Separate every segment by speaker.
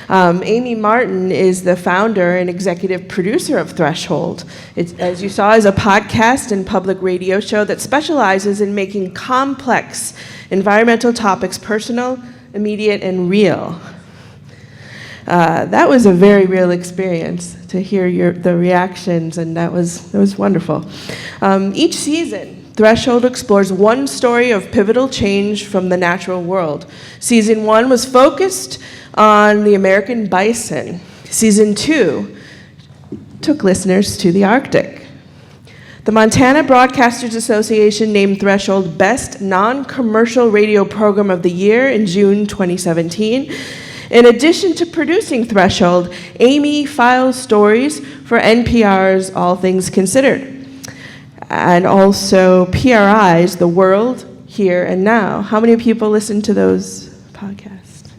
Speaker 1: Amy Martin is the founder and executive producer of Threshold. It, as you saw, is a podcast and public radio show that specializes in making complex environmental topics personal, immediate, and real. That was a very real experience to hear the reactions, and that was wonderful. Each season, Threshold explores one story of pivotal change from the natural world. Season 1 was focused on the American bison. Season 2 took listeners to the Arctic. The Montana Broadcasters Association named Threshold Best Non-Commercial Radio Program of the Year in June 2017. In addition to producing Threshold, Amy files stories for NPR's All Things Considered, and also PRI's The World, Here and Now. How many people listen to those podcasts?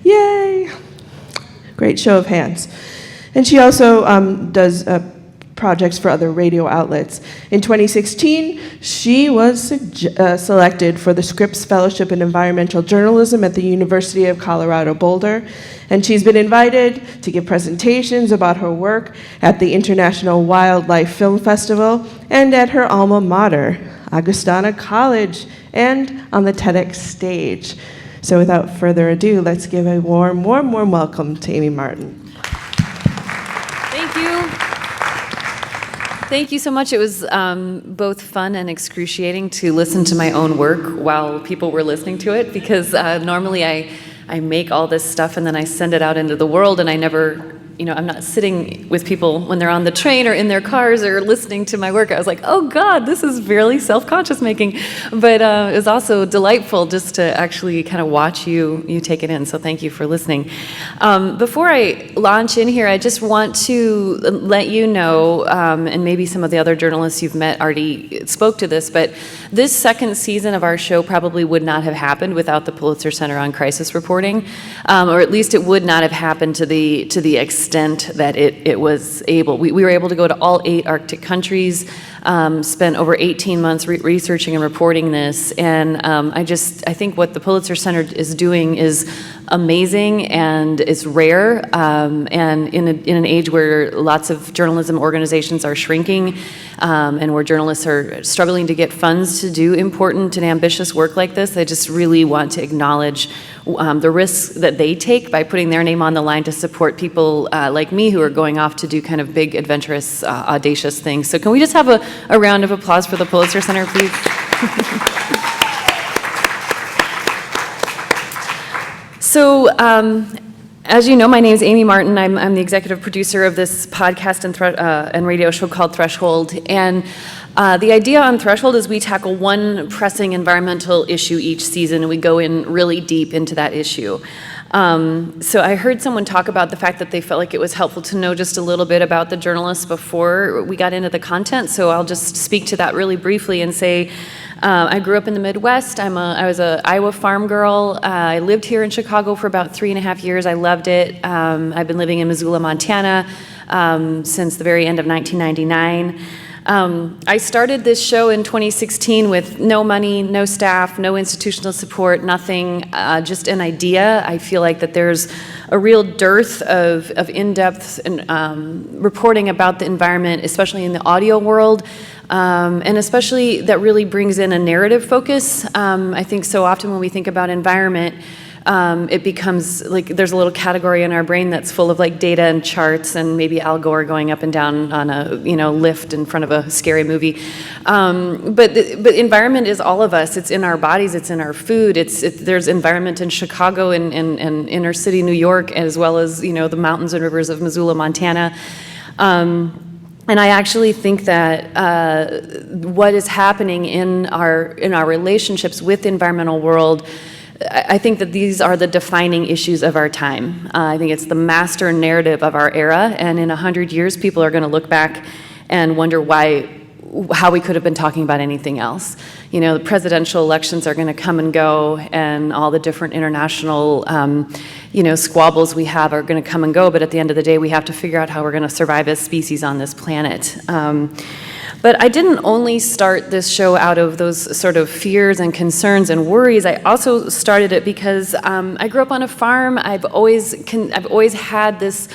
Speaker 1: Yay! Great show of hands. And she also does projects for other radio outlets. In 2016, she was selected for the Scripps Fellowship in Environmental Journalism at the University of Colorado Boulder, and she's been invited to give presentations about her work at the International Wildlife Film Festival and at her alma mater, Augustana College, and on the TEDx stage. So without further ado, let's give a warm welcome to Amy Martin.
Speaker 2: Thank you. Thank you so much. It was both fun and excruciating to listen to my own work while people were listening to it, because normally I make all this stuff and then I send it out into the world, and I never, I'm not sitting with people when they're on the train or in their cars or listening to my work. I was like, oh God, this is really self-conscious making. But it was also delightful just to actually kind of watch you take it in. So thank you for listening. Before I launch in here, I just want to let you know, and maybe some of the other journalists you've met already spoke to this, but this second season of our show probably would not have happened without the Pulitzer Center on Crisis Reporting, or at least it would not have happened to the extent that it was able. We were able to go to all 8 Arctic countries, spent over 18 months researching and reporting this, and I think what the Pulitzer Center is doing is amazing and is rare, and in an age where lots of journalism organizations are shrinking, and where journalists are struggling to get funds to do important and ambitious work like this, I just really want to acknowledge the risks that they take by putting their name on the line to support people like me who are going off to do kind of big, adventurous, audacious things. So can we just have a round of applause for the Pulitzer Center, please? So, as you know, my name is Amy Martin. I'm the executive producer of this podcast and radio show called Threshold. And the idea on Threshold is we tackle one pressing environmental issue each season, and we go in really deep into that issue. So I heard someone talk about the fact that they felt like it was helpful to know just a little bit about the journalists before we got into the content. So I'll just speak to that really briefly and say, I grew up in the Midwest. I was an Iowa farm girl. I lived here in Chicago for about 3.5 years. I loved it. I've been living in Missoula, Montana since the very end of 1999. I started this show in 2016 with no money, no staff, no institutional support, nothing, just an idea. I feel like that there's a real dearth of in-depth reporting about the environment, especially in the audio world, and especially that really brings in a narrative focus. I think so often when we think about environment, it becomes like there's a little category in our brain that's full of like data and charts and maybe Al Gore going up and down on a lift in front of a scary movie. But environment is all of us. It's in our bodies. It's in our food. There's environment in Chicago and inner city New York, as well as the mountains and rivers of Missoula, Montana. And I actually think that what is happening in our relationships with the environmental world, I think that these are the defining issues of our time. I think it's the master narrative of our era, and in 100 years, people are going to look back and wonder how we could have been talking about anything else. The presidential elections are going to come and go, and all the different international, squabbles we have are going to come and go, but at the end of the day, we have to figure out how we're going to survive as species on this planet. But I didn't only start this show out of those sort of fears and concerns and worries. I also started it because I grew up on a farm. I've always had this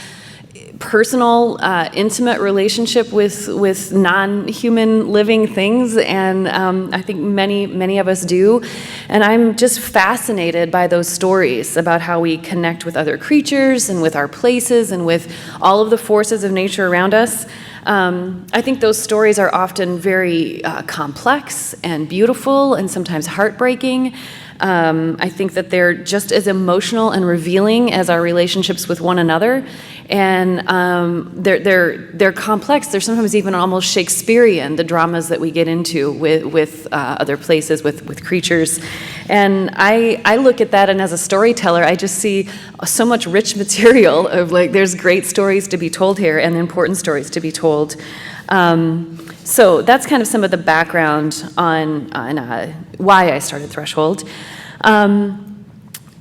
Speaker 2: personal, intimate relationship with non-human living things, and I think many of us do. And I'm just fascinated by those stories about how we connect with other creatures and with our places and with all of the forces of nature around us. I think those stories are often very complex and beautiful and sometimes heartbreaking. I think that they're just as emotional and revealing as our relationships with one another, and they're complex. They're sometimes even almost Shakespearean, the dramas that we get into with other places, with creatures. And I look at that, and as a storyteller, I just see so much rich material of like, there's great stories to be told here and important stories to be told. So that's kind of some of the background on why I started Threshold.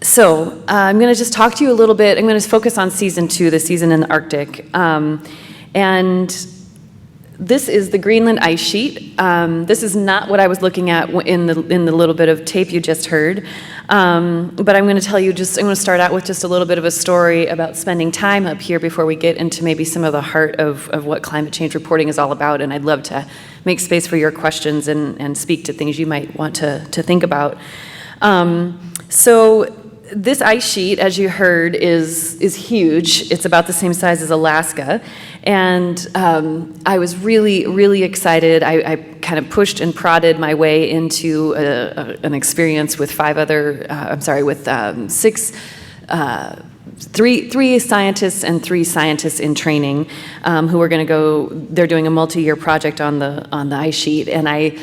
Speaker 2: So I'm going to just talk to you a little bit. I'm going to focus on season 2, the season in the Arctic. And this is the Greenland ice sheet. This is not what I was looking at in the little bit of tape you just heard. But I'm going to tell you I'm going to start out with just a little bit of a story about spending time up here before we get into maybe some of the heart of what climate change reporting is all about. And I'd love to make space for your questions and speak to things you might want to think about. So this ice sheet, as you heard, is huge. It's about the same size as Alaska. And I was really, really excited. I kind of pushed and prodded my way into an experience with three scientists and 3 scientists in training who are going to go. They're doing a multi-year project on the ice sheet. And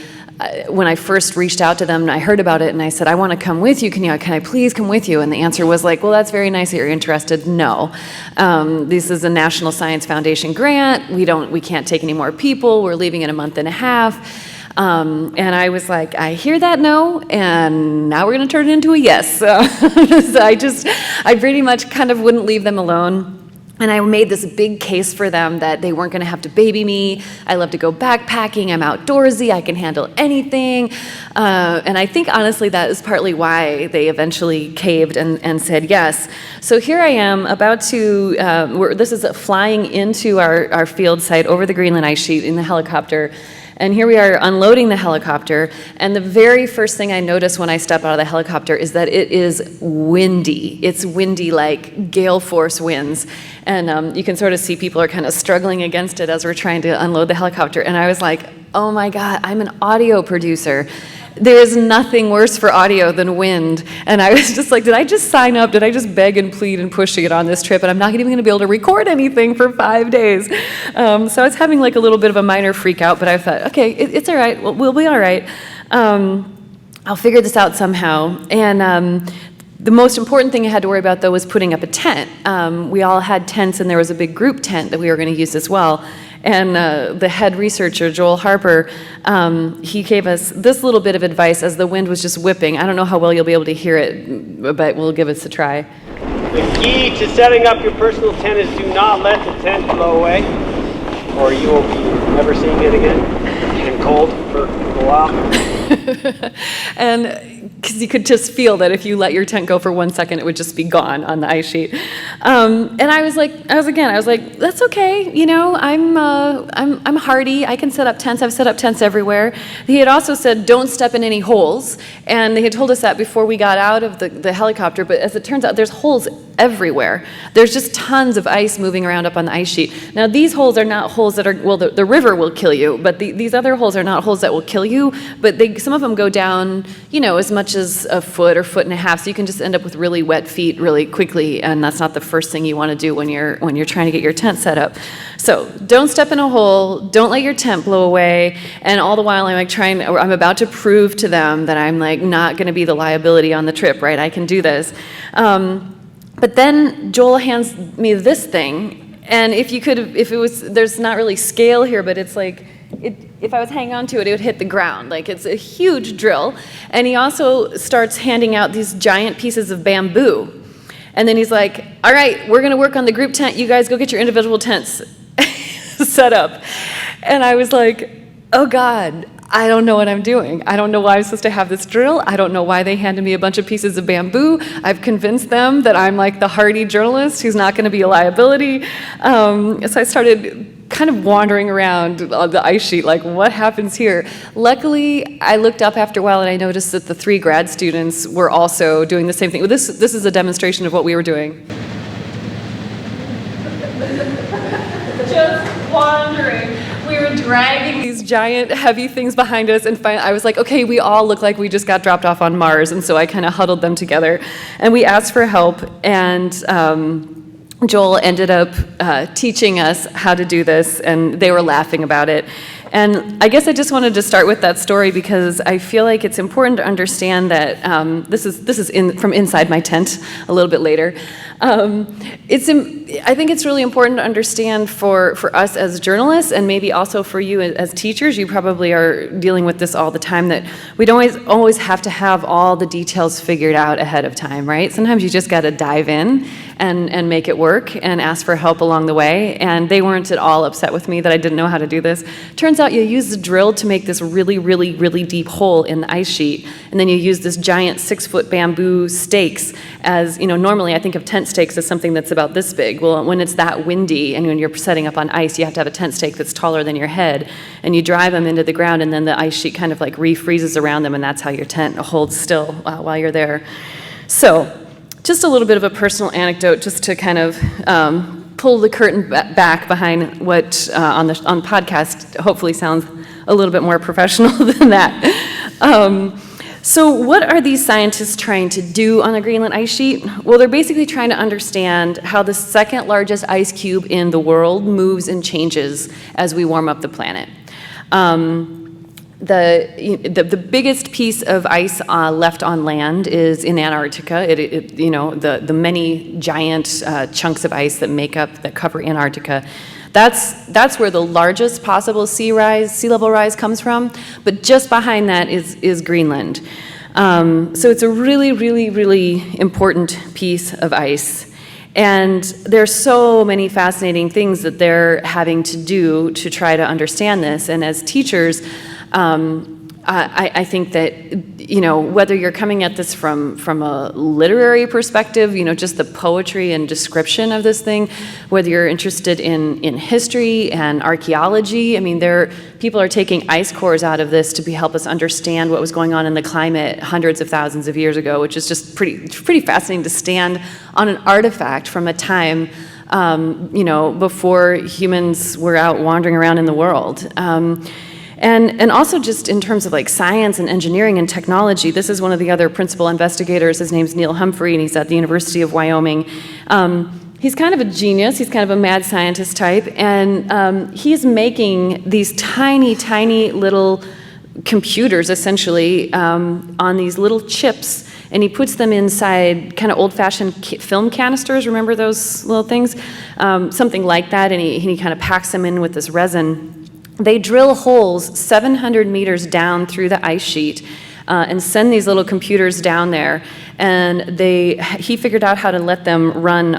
Speaker 2: when I first reached out to them, I heard about it, and I said, I want to come with you. Can I please come with you? And the answer was like, well, that's very nice that you're interested. No. This is a National Science Foundation grant. We can't take any more people. We're leaving in a month and a half. And I was like, I hear that no, and now we're going to turn it into a yes. So I pretty much kind of wouldn't leave them alone. And I made this big case for them that they weren't going to have to baby me. I love to go backpacking. I'm outdoorsy. I can handle anything. And I think, honestly, that is partly why they eventually caved and said yes. So here I am about to, this is flying into our field site over the Greenland ice sheet in the helicopter. And here we are unloading the helicopter, and the very first thing I notice when I step out of the helicopter is that it is windy. It's windy like gale force winds. And you can sort of see people are kind of struggling against it as we're trying to unload the helicopter. And I was like, oh my God, I'm an audio producer. There is nothing worse for audio than wind. And I was just like, did I just sign up? Did I just beg and plead and push to get on this trip? And I'm not even going to be able to record anything for 5 days. So I was having like a little bit of a minor freak out, but I thought, okay, it's all right. We'll be all right. I'll figure this out somehow. And the most important thing I had to worry about, though, was putting up a tent. We all had tents, and there was a big group tent that we were going to use as well. And the head researcher, Joel Harper, he gave us this little bit of advice as the wind was just whipping. I don't know how well you'll be able to hear it, but we'll give it a try.
Speaker 3: The key to setting up your personal tent is do not let the tent blow away, or you will be never seeing it again and cold for a while.
Speaker 2: And because you could just feel that if you let your tent go for 1 second, it would just be gone on the ice sheet. And I was like, that's okay. You know, I'm hardy. I can set up tents. I've set up tents everywhere. He had also said, don't step in any holes. And they had told us that before we got out of the helicopter. But as it turns out, there's holes everywhere. There's just tons of ice moving around up on the ice sheet. Now, these holes are not holes that are, well, the river will kill you, but these other holes are not holes that will kill you, but some of them go down, you know, as much as a foot or foot and a half, so you can just end up with really wet feet really quickly, and that's not the first thing you want to do when you're trying to get your tent set up. So don't step in a hole, don't let your tent blow away, and all the while I'm about to prove to them that I'm like not going to be the liability on the trip, right? I can do this. But then Joel hands me this thing, and there's not really scale here, but it's like, if I was hanging on to it, it would hit the ground. Like, it's a huge drill. And he also starts handing out these giant pieces of bamboo. And then he's like, all right, we're going to work on the group tent. You guys go get your individual tents set up. And I was like, oh God, I don't know what I'm doing. I don't know why I'm supposed to have this drill. I don't know why they handed me a bunch of pieces of bamboo. I've convinced them that I'm like the hardy journalist who's not going to be a liability. So I started kind of wandering around on the ice sheet, like, what happens here? Luckily, I looked up after a while and I noticed that the 3 grad students were also doing the same thing. This is a demonstration of what we were doing. Just wandering. We were dragging these giant, heavy things behind us, and finally, I was like, okay, we all look like we just got dropped off on Mars, and so I kind of huddled them together, and we asked for help, and Joel ended up teaching us how to do this, and they were laughing about it. And I guess I just wanted to start with that story because I feel like it's important to understand that this is from inside my tent a little bit later. I think it's really important to understand for us as journalists, and maybe also for you as teachers. You probably are dealing with this all the time, that we don't always have to have all the details figured out ahead of time, right? Sometimes you just got to dive in and make it work and ask for help along the way. And they weren't at all upset with me that I didn't know how to do this. Turns out you use the drill to make this really, really, really deep hole in the ice sheet, and then you use this giant 6-foot bamboo stakes as, normally I think of tent stakes as something that's about this big. Well, when it's that windy and when you're setting up on ice, you have to have a tent stake that's taller than your head, and you drive them into the ground, and then the ice sheet kind of like refreezes around them, and that's how your tent holds still while you're there. So, just a little bit of a personal anecdote just to kind of pull the curtain back behind what on podcast hopefully sounds a little bit more professional than that. So what are these scientists trying to do on the Greenland ice sheet? Well, they're basically trying to understand how the second largest ice cube in the world moves and changes as we warm up the planet. The biggest piece of ice left on land is in Antarctica. The many giant chunks of ice that cover Antarctica. That's where the largest possible sea level rise comes from. But just behind that is Greenland. So it's a really, really, really important piece of ice. And there's so many fascinating things that they're having to do to try to understand this. And as teachers, I think that, whether you're coming at this from a literary perspective, just the poetry and description of this thing, whether you're interested in history and archaeology, people are taking ice cores out of this to help us understand what was going on in the climate hundreds of thousands of years ago, which is just pretty fascinating to stand on an artifact from a time before humans were out wandering around in the world. And also just in terms of like science and engineering and technology, this is one of the other principal investigators. His name's Neil Humphrey, and he's at the University of Wyoming. He's kind of a genius. He's kind of a mad scientist type, and he's making these tiny, tiny little computers, essentially, on these little chips, and he puts them inside kind of old-fashioned film canisters. Remember those little things? Something like that, and he kind of packs them in with this resin. They drill holes 700 meters down through the ice sheet and send these little computers down there. And he figured out how to let them run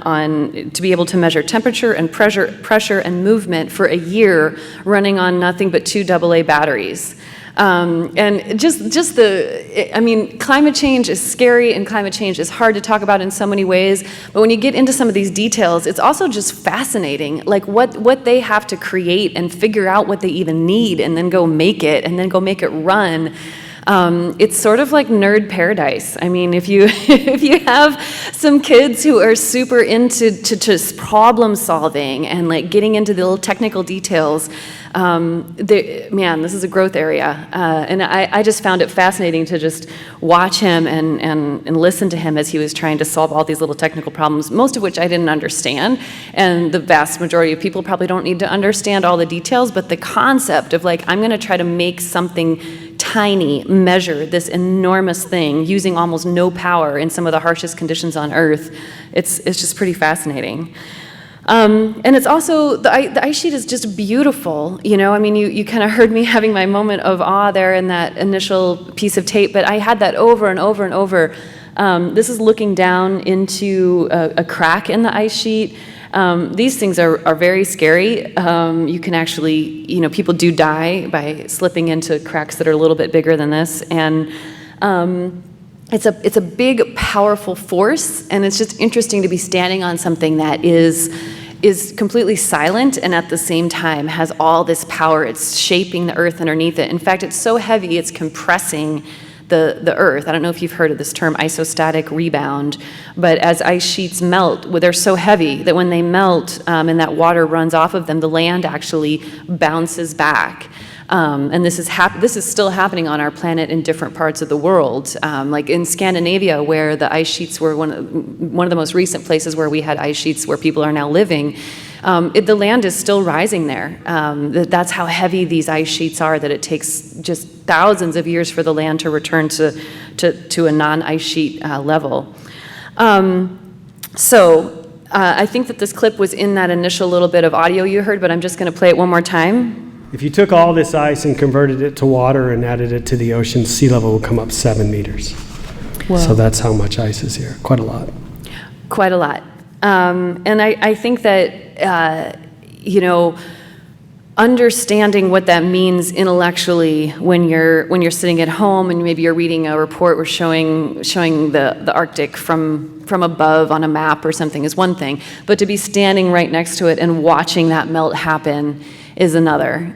Speaker 2: to be able to measure temperature and pressure and movement for a year, running on nothing but 2 AA batteries. And climate change is scary, and climate change is hard to talk about in so many ways, but when you get into some of these details, it's also just fascinating, like what they have to create and figure out what they even need, and then go make it run. It's sort of like nerd paradise. If you have some kids who are super into just problem solving and like getting into the little technical details, this is a growth area. And I just found it fascinating to just watch him and listen to him as he was trying to solve all these little technical problems, most of which I didn't understand. And the vast majority of people probably don't need to understand all the details, but the concept of like, I'm going to try to make something tiny measure this enormous thing using almost no power in some of the harshest conditions on Earth, it's just pretty fascinating. And it's also, the ice sheet is just beautiful, you kind of heard me having my moment of awe there in that initial piece of tape, but I had that over and over and over. This is looking down into a crack in the ice sheet. These things are very scary. You can actually, people do die by slipping into cracks that are a little bit bigger than this. And it's a big, powerful force, and it's just interesting to be standing on something that is completely silent and at the same time has all this power. It's shaping the earth underneath it. In fact, it's so heavy, it's compressing the earth. I don't know if you've heard of this term, isostatic rebound, but as ice sheets melt, they're so heavy that when they melt and that water runs off of them, the land actually bounces back. And this is still happening on our planet in different parts of the world. Like in Scandinavia, where the ice sheets were one of the most recent places where we had ice sheets where people are now living, the land is still rising there. That's how heavy these ice sheets are, that it takes just thousands of years for the land to return to a non-ice sheet level. I think that this clip was in that initial little bit of audio you heard, but I'm just going to play it one more time.
Speaker 4: If you took all this ice and converted it to water and added it to the ocean, sea level would come up 7 meters.
Speaker 1: Wow.
Speaker 4: So that's how much ice is here. Quite a lot.
Speaker 2: Quite a lot. And I think that, understanding what that means intellectually when you're sitting at home and maybe you're reading a report or showing the Arctic from above on a map or something is one thing, but to be standing right next to it and watching that melt happen is another.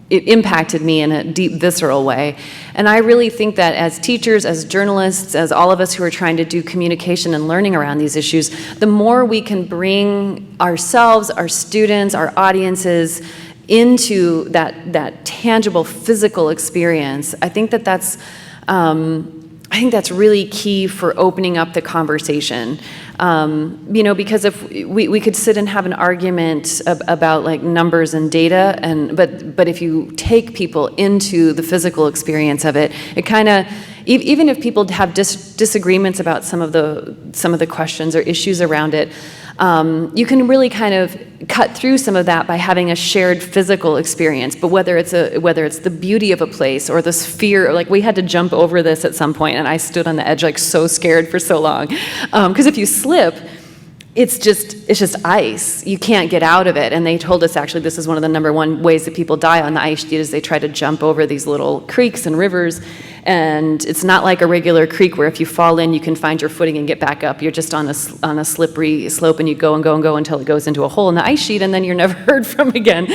Speaker 2: It impacted me in a deep, visceral way. And I really think that as teachers, as journalists, as all of us who are trying to do communication and learning around these issues, the more we can bring ourselves, our students, our audiences into that tangible physical experience, I think that's really key for opening up the conversation. Because if we could sit and have an argument about like numbers and data, but if you take people into the physical experience of it, it kind of, even if people have disagreements about some of the questions or issues around it, you can really kind of cut through some of that by having a shared physical experience. But whether it's the beauty of a place or this fear, like we had to jump over this at some point, and I stood on the edge like so scared for so long, because if you slip, it's just ice. You can't get out of it. And they told us actually this is one of the number one ways that people die on the ice sheet is they try to jump over these little creeks and rivers. And it's not like a regular creek where if you fall in, you can find your footing and get back up. You're just on a slippery slope, and you go and go and go until it goes into a hole in the ice sheet, and then you're never heard from again.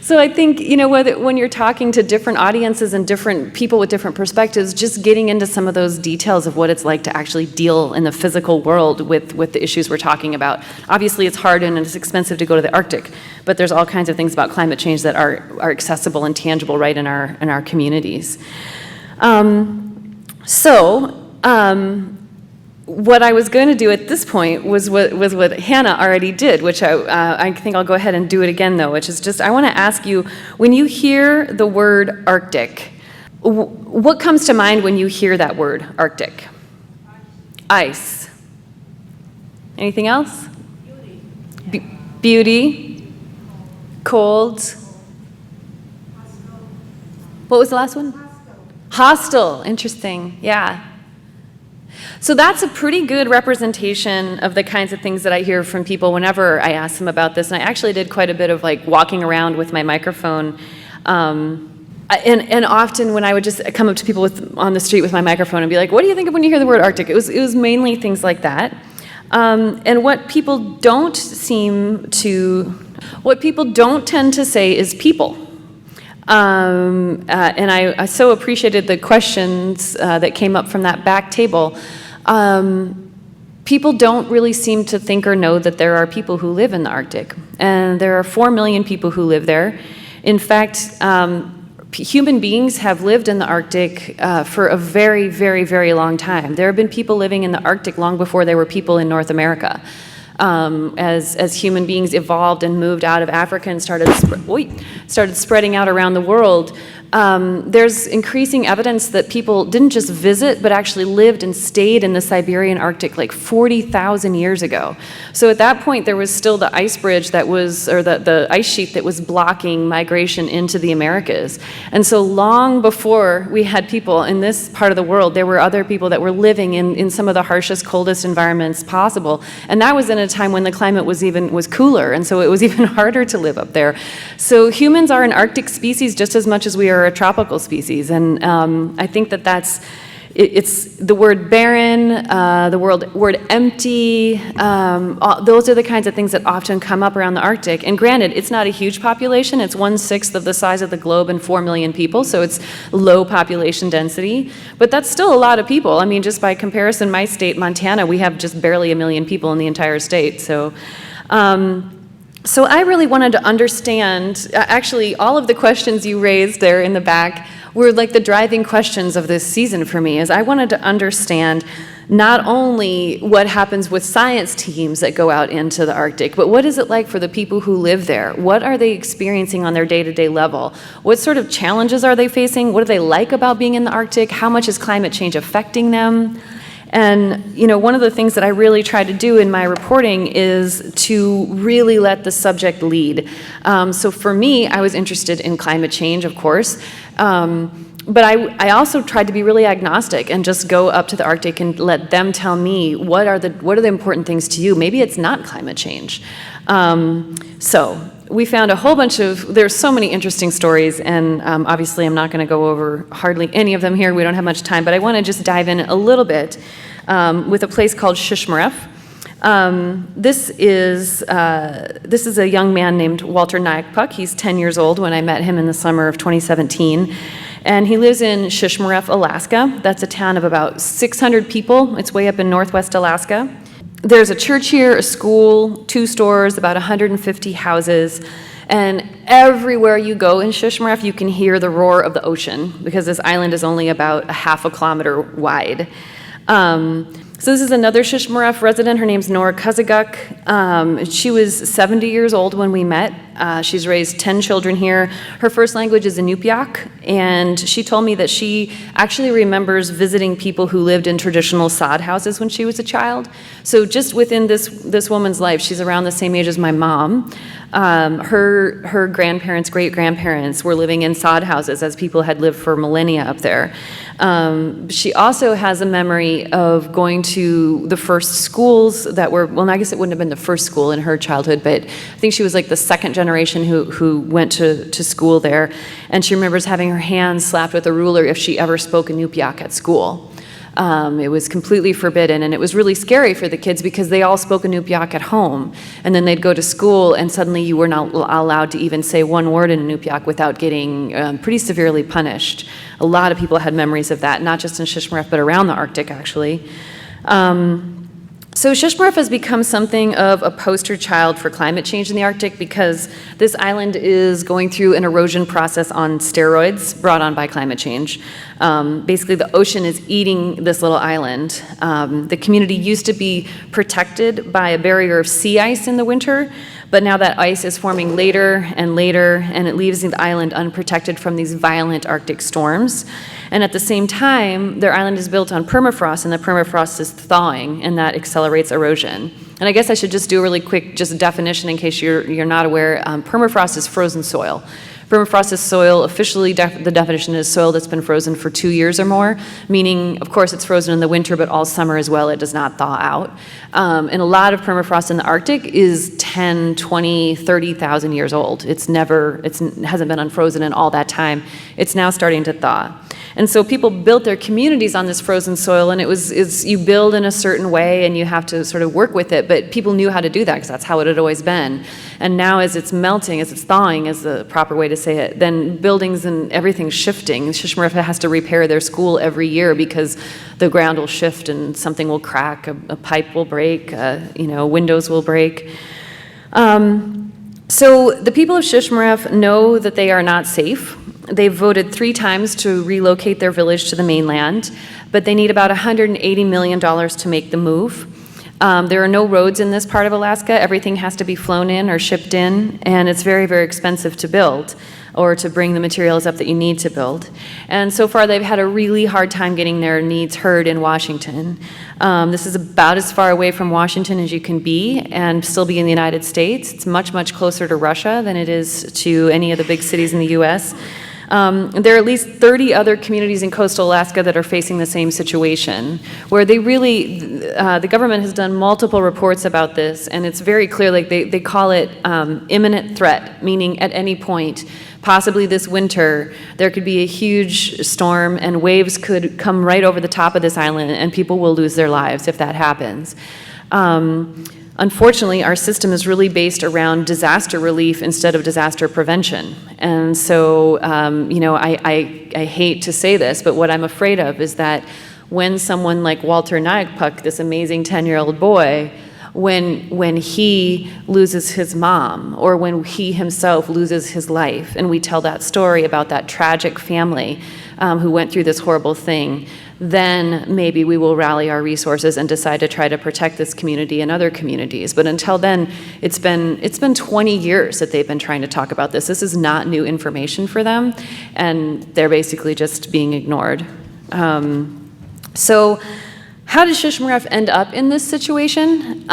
Speaker 2: So I think, when you're talking to different audiences and different people with different perspectives, just getting into some of those details of what it's like to actually deal in the physical world with the issues we're talking about. Obviously, it's hard and it's expensive to go to the Arctic, but there's all kinds of things about climate change that are accessible and tangible right in our communities. What I was going to do at this point was what Hannah already did, which I think I'll go ahead and do it again, though, which is just, I want to ask you, when you hear the word Arctic, what comes to mind when you hear that word, Arctic? Ice. Anything else? Beauty. Cold. What was the last one? Hostile. Interesting. Yeah. So that's a pretty good representation of the kinds of things that I hear from people whenever I ask them about this. And I actually did quite a bit of like walking around with my microphone. And often when I would just come up to people on the street with my microphone and be like, what do you think of when you hear the word Arctic? It was mainly things like that. And what people don't tend to say is people. And I so appreciated the questions that came up from that back table. People don't really seem to think or know that there are people who live in the Arctic. And there are 4 million people who live there. In fact, human beings have lived in the Arctic for a very, very, very long time. There have been people living in the Arctic long before there were people in North America. As human beings evolved and moved out of Africa and started spreading out around the world, there's increasing evidence that people didn't just visit, but actually lived and stayed in the Siberian Arctic like 40,000 years ago. So at that point, there was still the ice bridge that was, or the ice sheet that was blocking migration into the Americas. And so long before we had people in this part of the world, there were other people that were living in some of the harshest, coldest environments possible. And that was in a time when the climate was cooler, and so it was even harder to live up there. So humans are an Arctic species just as much as we are a tropical species. And I think it's the word barren, the word empty, those are the kinds of things that often come up around the Arctic. And granted, it's not a huge population. It's 1/6 of the size of the globe and 4 million people, so it's low population density. But that's still a lot of people. I mean, just by comparison, my state, Montana, we have just barely 1 million people in the entire state. So I really wanted to understand, actually, all of the questions you raised there in the back were like the driving questions of this season for me, is I wanted to understand not only what happens with science teams that go out into the Arctic, but what is it like for the people who live there? What are they experiencing on their day-to-day level? What sort of challenges are they facing? What do they like about being in the Arctic? How much is climate change affecting them? And one of the things that I really try to do in my reporting is to really let the subject lead. So for me, I was interested in climate change, of course, but I also tried to be really agnostic and just go up to the Arctic and let them tell me what are the important things to you. Maybe it's not climate change. So we found a whole bunch of, there's so many interesting stories, and obviously I'm not going to go over hardly any of them here. We don't have much time, but I want to just dive in a little bit with a place called Shishmaref. This is a young man named Walter Naik. He's 10 years old when I met him in the summer of 2017. And he lives in Shishmaref, Alaska. That's a town of about 600 people. It's way up in northwest Alaska. There's a church here, a school, 2 stores, about 150 houses. And everywhere you go in Shishmaref, you can hear the roar of the ocean because this island is only about a half a kilometer wide. So this is another Shishmaref resident. Her name's Nora Kazakh. She was 70 years old when we met. She's raised 10 children here. Her first language is Inupiaq, and she told me that she actually remembers visiting people who lived in traditional sod houses when she was a child. So just within this woman's life, she's around the same age as my mom. Her grandparents, great-grandparents were living in sod houses as people had lived for millennia up there. She also has a memory of going to the first schools that were, well, I guess it wouldn't have been the first school in her childhood, but I think she was like the second generation who went to school there. And she remembers having her hands slapped with a ruler if she ever spoke Inupiaq at school. It was completely forbidden, and it was really scary for the kids because they all spoke Inupiaq at home, and then they'd go to school, and suddenly you were not allowed to even say one word in Inupiaq without getting pretty severely punished. A lot of people had memories of that, not just in Shishmaref, but around the Arctic, actually. So Shishmaref has become something of a poster child for climate change in the Arctic because this island is going through an erosion process on steroids brought on by climate change. Basically, the ocean is eating this little island. The community used to be protected by a barrier of sea ice in the winter, but now that ice is forming later, and it leaves the island unprotected from these violent Arctic storms. And at the same time, their island is built on permafrost, and the permafrost is thawing, and that accelerates erosion. And I guess I should just do a really quick definition in case you're not aware. Permafrost is frozen soil. Permafrost is soil, officially the definition is soil that's been frozen for 2 years or more, meaning, of course, it's frozen in the winter, but all summer as well, it does not thaw out. And a lot of permafrost in the Arctic is 10, 20, 30,000 years old. It hasn't been unfrozen in all that time. It's now starting to thaw. And so people built their communities on this frozen soil, and you build in a certain way and you have to sort of work with it, but people knew how to do that because that's how it had always been. And now as it's melting, as it's thawing is the proper way to say it, then buildings and everything's shifting. Shishmaref has to repair their school every year because the ground will shift and something will crack, a pipe will break, windows will break. So the people of Shishmaref know that they are not safe. They've voted 3 times to relocate their village to the mainland, but they need about $180 million to make the move. There are no roads in this part of Alaska. Everything has to be flown in or shipped in, and it's very, very expensive to build or to bring the materials up that you need to build. And so far, they've had a really hard time getting their needs heard in Washington. This is about as far away from Washington as you can be and still be in the United States. It's much, much closer to Russia than it is to any of the big cities in the US. There are at least 30 other communities in coastal Alaska that are facing the same situation, where they really, the government has done multiple reports about this, and it's very clear, like they call it imminent threat, meaning at any point, possibly this winter, there could be a huge storm and waves could come right over the top of this island and people will lose their lives if that happens. Unfortunately, our system is really based around disaster relief instead of disaster prevention. And so, I hate to say this, but what I'm afraid of is that when someone like Walter Naik, this amazing 10-year-old boy, when he loses his mom or when he himself loses his life, and we tell that story about that tragic family who went through this horrible thing, then maybe we will rally our resources and decide to try to protect this community and other communities. But until then, it's been 20 years that they've been trying to talk about this. This is not new information for them, and they're basically just being ignored. So how did Shishmaref end up in this situation?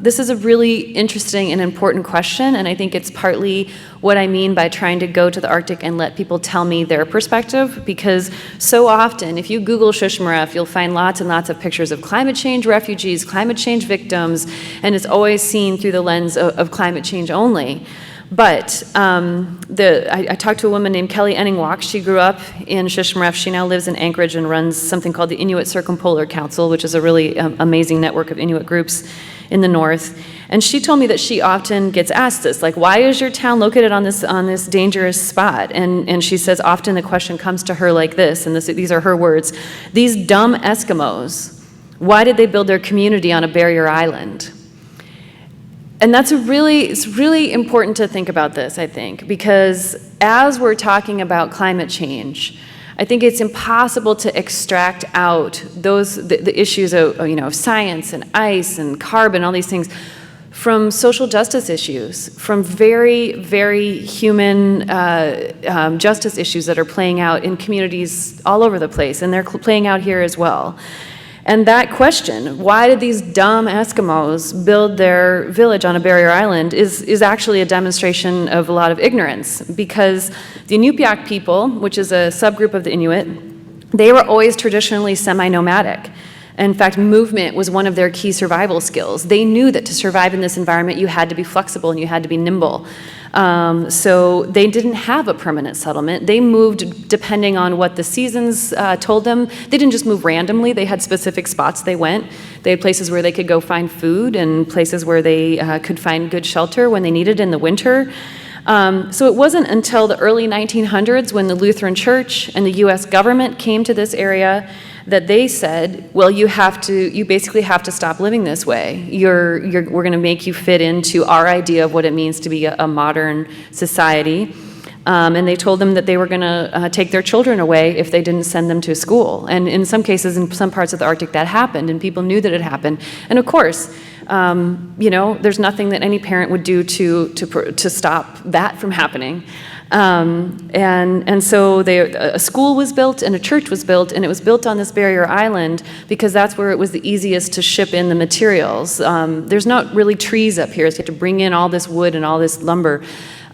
Speaker 2: This is a really interesting and important question, and I think it's partly what I mean by trying to go to the Arctic and let people tell me their perspective, because so often, if you Google Shishmaref, you'll find lots and lots of pictures of climate change refugees, climate change victims, and it's always seen through the lens of climate change only. But I talked to a woman named Kelly Enningwalk. She grew up in Shishmaref. She now lives in Anchorage and runs something called the Inuit Circumpolar Council, which is a really amazing network of Inuit groups in the north. And she told me that she often gets asked this, like, why is your town located on this dangerous spot? And she says often the question comes to her like this, and these are her words: these dumb Eskimos, why did they build their community on a barrier island? And it's really important to think about this, I think, because as we're talking about climate change, I think it's impossible to extract out the issues of science and ice and carbon, all these things, from social justice issues, from very, very human justice issues that are playing out in communities all over the place, and they're playing out here as well. And that question, why did these dumb Eskimos build their village on a barrier island, is actually a demonstration of a lot of ignorance, because the Inupiaq people, which is a subgroup of the Inuit, they were always traditionally semi-nomadic. In fact, movement was one of their key survival skills. They knew that to survive in this environment, you had to be flexible and you had to be nimble. So they didn't have a permanent settlement. They moved depending on what the seasons told them. They didn't just move randomly. They had specific spots they went. They had places where they could go find food and places where they could find good shelter when they needed in the winter. So it wasn't until the early 1900s when the Lutheran Church and the US government came to this area that they said, well, you basically have to stop living this way. We're going to make you fit into our idea of what it means to be a modern society. And they told them that they were going to take their children away if they didn't send them to school. And in some cases, in some parts of the Arctic, that happened, and people knew that it happened. And of course, there's nothing that any parent would do to stop that from happening. And so a school was built and a church was built, and it was built on this barrier island because that's where it was the easiest to ship in the materials. There's not really trees up here, so you have to bring in all this wood and all this lumber.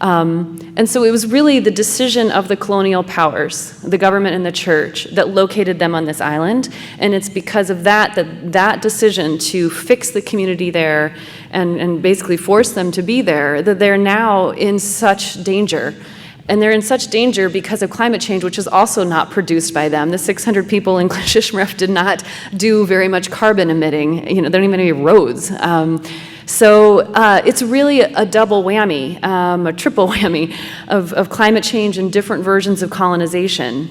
Speaker 2: And so it was really the decision of the colonial powers, the government and the church, that located them on this island. And it's because of that decision to fix the community there and basically force them to be there, that they're now in such danger. And they're in such danger because of climate change, which is also not produced by them. The 600 people in Shishmaref did not do very much carbon emitting. There don't even have any roads. So it's really a double whammy, a triple whammy of climate change and different versions of colonization.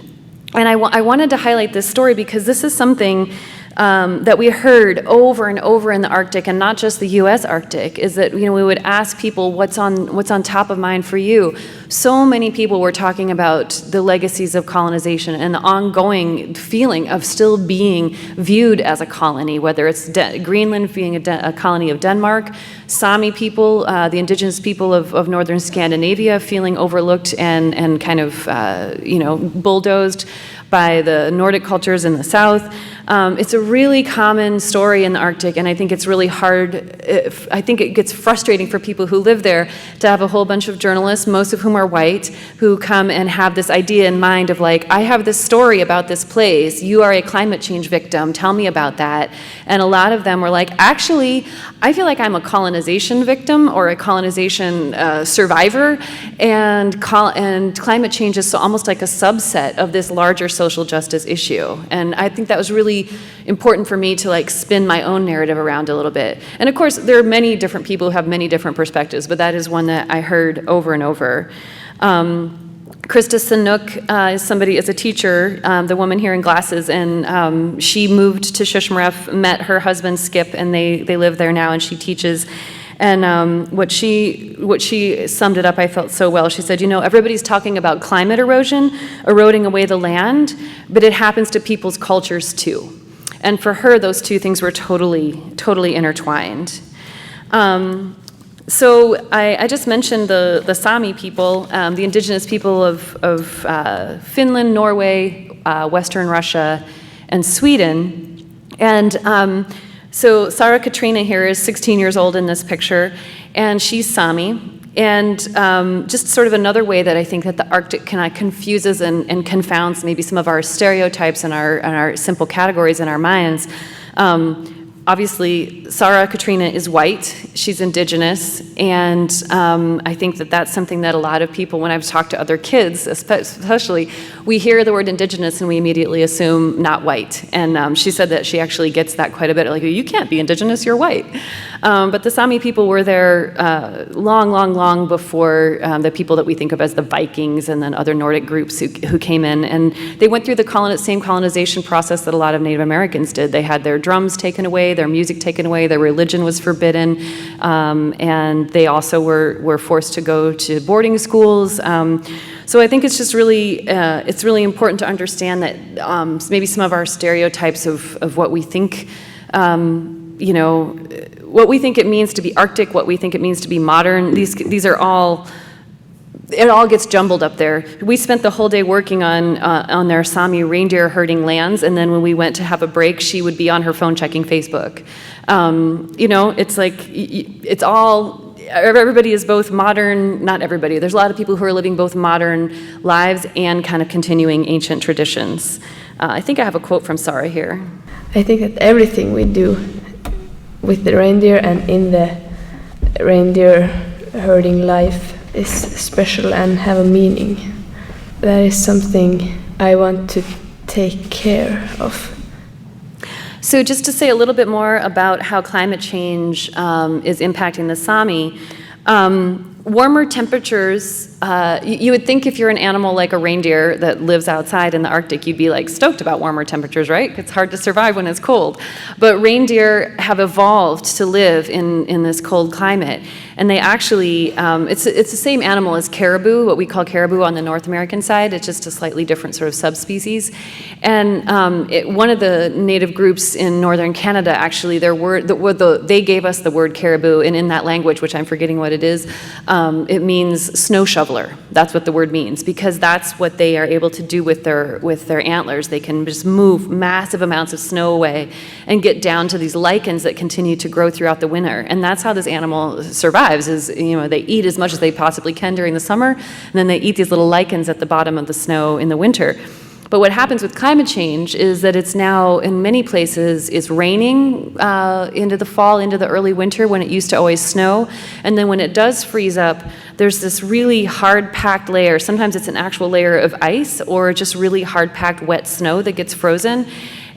Speaker 2: And I wanted to highlight this story because this is something that we heard over and over in the Arctic, and not just the U.S. Arctic, is that we would ask people what's on top of mind for you. So many people were talking about the legacies of colonization and the ongoing feeling of still being viewed as a colony, whether it's Greenland being a colony of Denmark, Sami people, the indigenous people of northern Scandinavia, feeling overlooked and kind of bulldozed by the Nordic cultures in the south. It's a really common story in the Arctic, and I think it's really hard. I think it gets frustrating for people who live there to have a whole bunch of journalists, most of whom are white, who come and have this idea in mind of like, I have this story about this place, you are a climate change victim, tell me about that. And a lot of them were like, actually, I feel like I'm a colonization victim or a colonization survivor, and climate change is almost like a subset of this larger social justice issue. And I think that was really important for me to like spin my own narrative around a little bit. And of course, there are many different people who have many different perspectives, but that is one that I heard over and over. Krista Sanook is a teacher, the woman here in glasses, and she moved to Shishmaref, met her husband Skip, and they live there now, and she teaches. And what she summed it up, I felt so well. She said, everybody's talking about climate erosion, eroding away the land, but it happens to people's cultures too. And for her, those two things were totally intertwined. So I just mentioned the Sami people, the indigenous people of Finland, Norway, Western Russia, and Sweden. And so Sarah Katrina here is 16 years old in this picture, and she's Sami. And just sort of another way that I think that the Arctic kind of confuses and confounds maybe some of our stereotypes and our simple categories in our minds. Obviously, Sarah Katrina is white, she's indigenous, and I think that that's something that a lot of people, when I've talked to other kids especially, we hear the word indigenous and we immediately assume not white. And she said that she actually gets that quite a bit, like, you can't be indigenous, you're white. But the Sami people were there long before the people that we think of as the Vikings and then other Nordic groups who came in. And they went through the same colonization process that a lot of Native Americans did. They had their drums taken away, their music taken away, their religion was forbidden, and they also were forced to go to boarding schools. So I think it's just really important to understand that maybe some of our stereotypes of what we think, what we think it means to be Arctic, what we think it means to be modern, these are all, it all gets jumbled up there. We spent the whole day working on their Sami reindeer herding lands, and then when we went to have a break, she would be on her phone checking Facebook. It's like, it's all, everybody is both modern, not everybody, there's a lot of people who are living both modern lives and kind of continuing ancient traditions. I think I have a quote from Sarah here.
Speaker 5: I think that everything we do with the reindeer and in the reindeer herding life is special and have a meaning. That is something I want to take care of.
Speaker 2: So just to say a little bit more about how climate change is impacting the Sami, warmer temperatures, you would think if you're an animal like a reindeer that lives outside in the Arctic, you'd be like stoked about warmer temperatures, right? It's hard to survive when it's cold. But reindeer have evolved to live in this cold climate. And they actually, it's the same animal as caribou, what we call caribou on the North American side. It's just a slightly different sort of subspecies. And one of the native groups in northern Canada, actually, they gave us the word caribou, and in that language, which I'm forgetting what it is, it means snow shoveler. That's what the word means, because that's what they are able to do with their antlers. They can just move massive amounts of snow away and get down to these lichens that continue to grow throughout the winter. And that's how this animal survives, is they eat as much as they possibly can during the summer, and then they eat these little lichens at the bottom of the snow in the winter. But what happens with climate change is that it's now, in many places, is raining into the fall, into the early winter, when it used to always snow. And then when it does freeze up, there's this really hard-packed layer. Sometimes it's an actual layer of ice or just really hard-packed wet snow that gets frozen.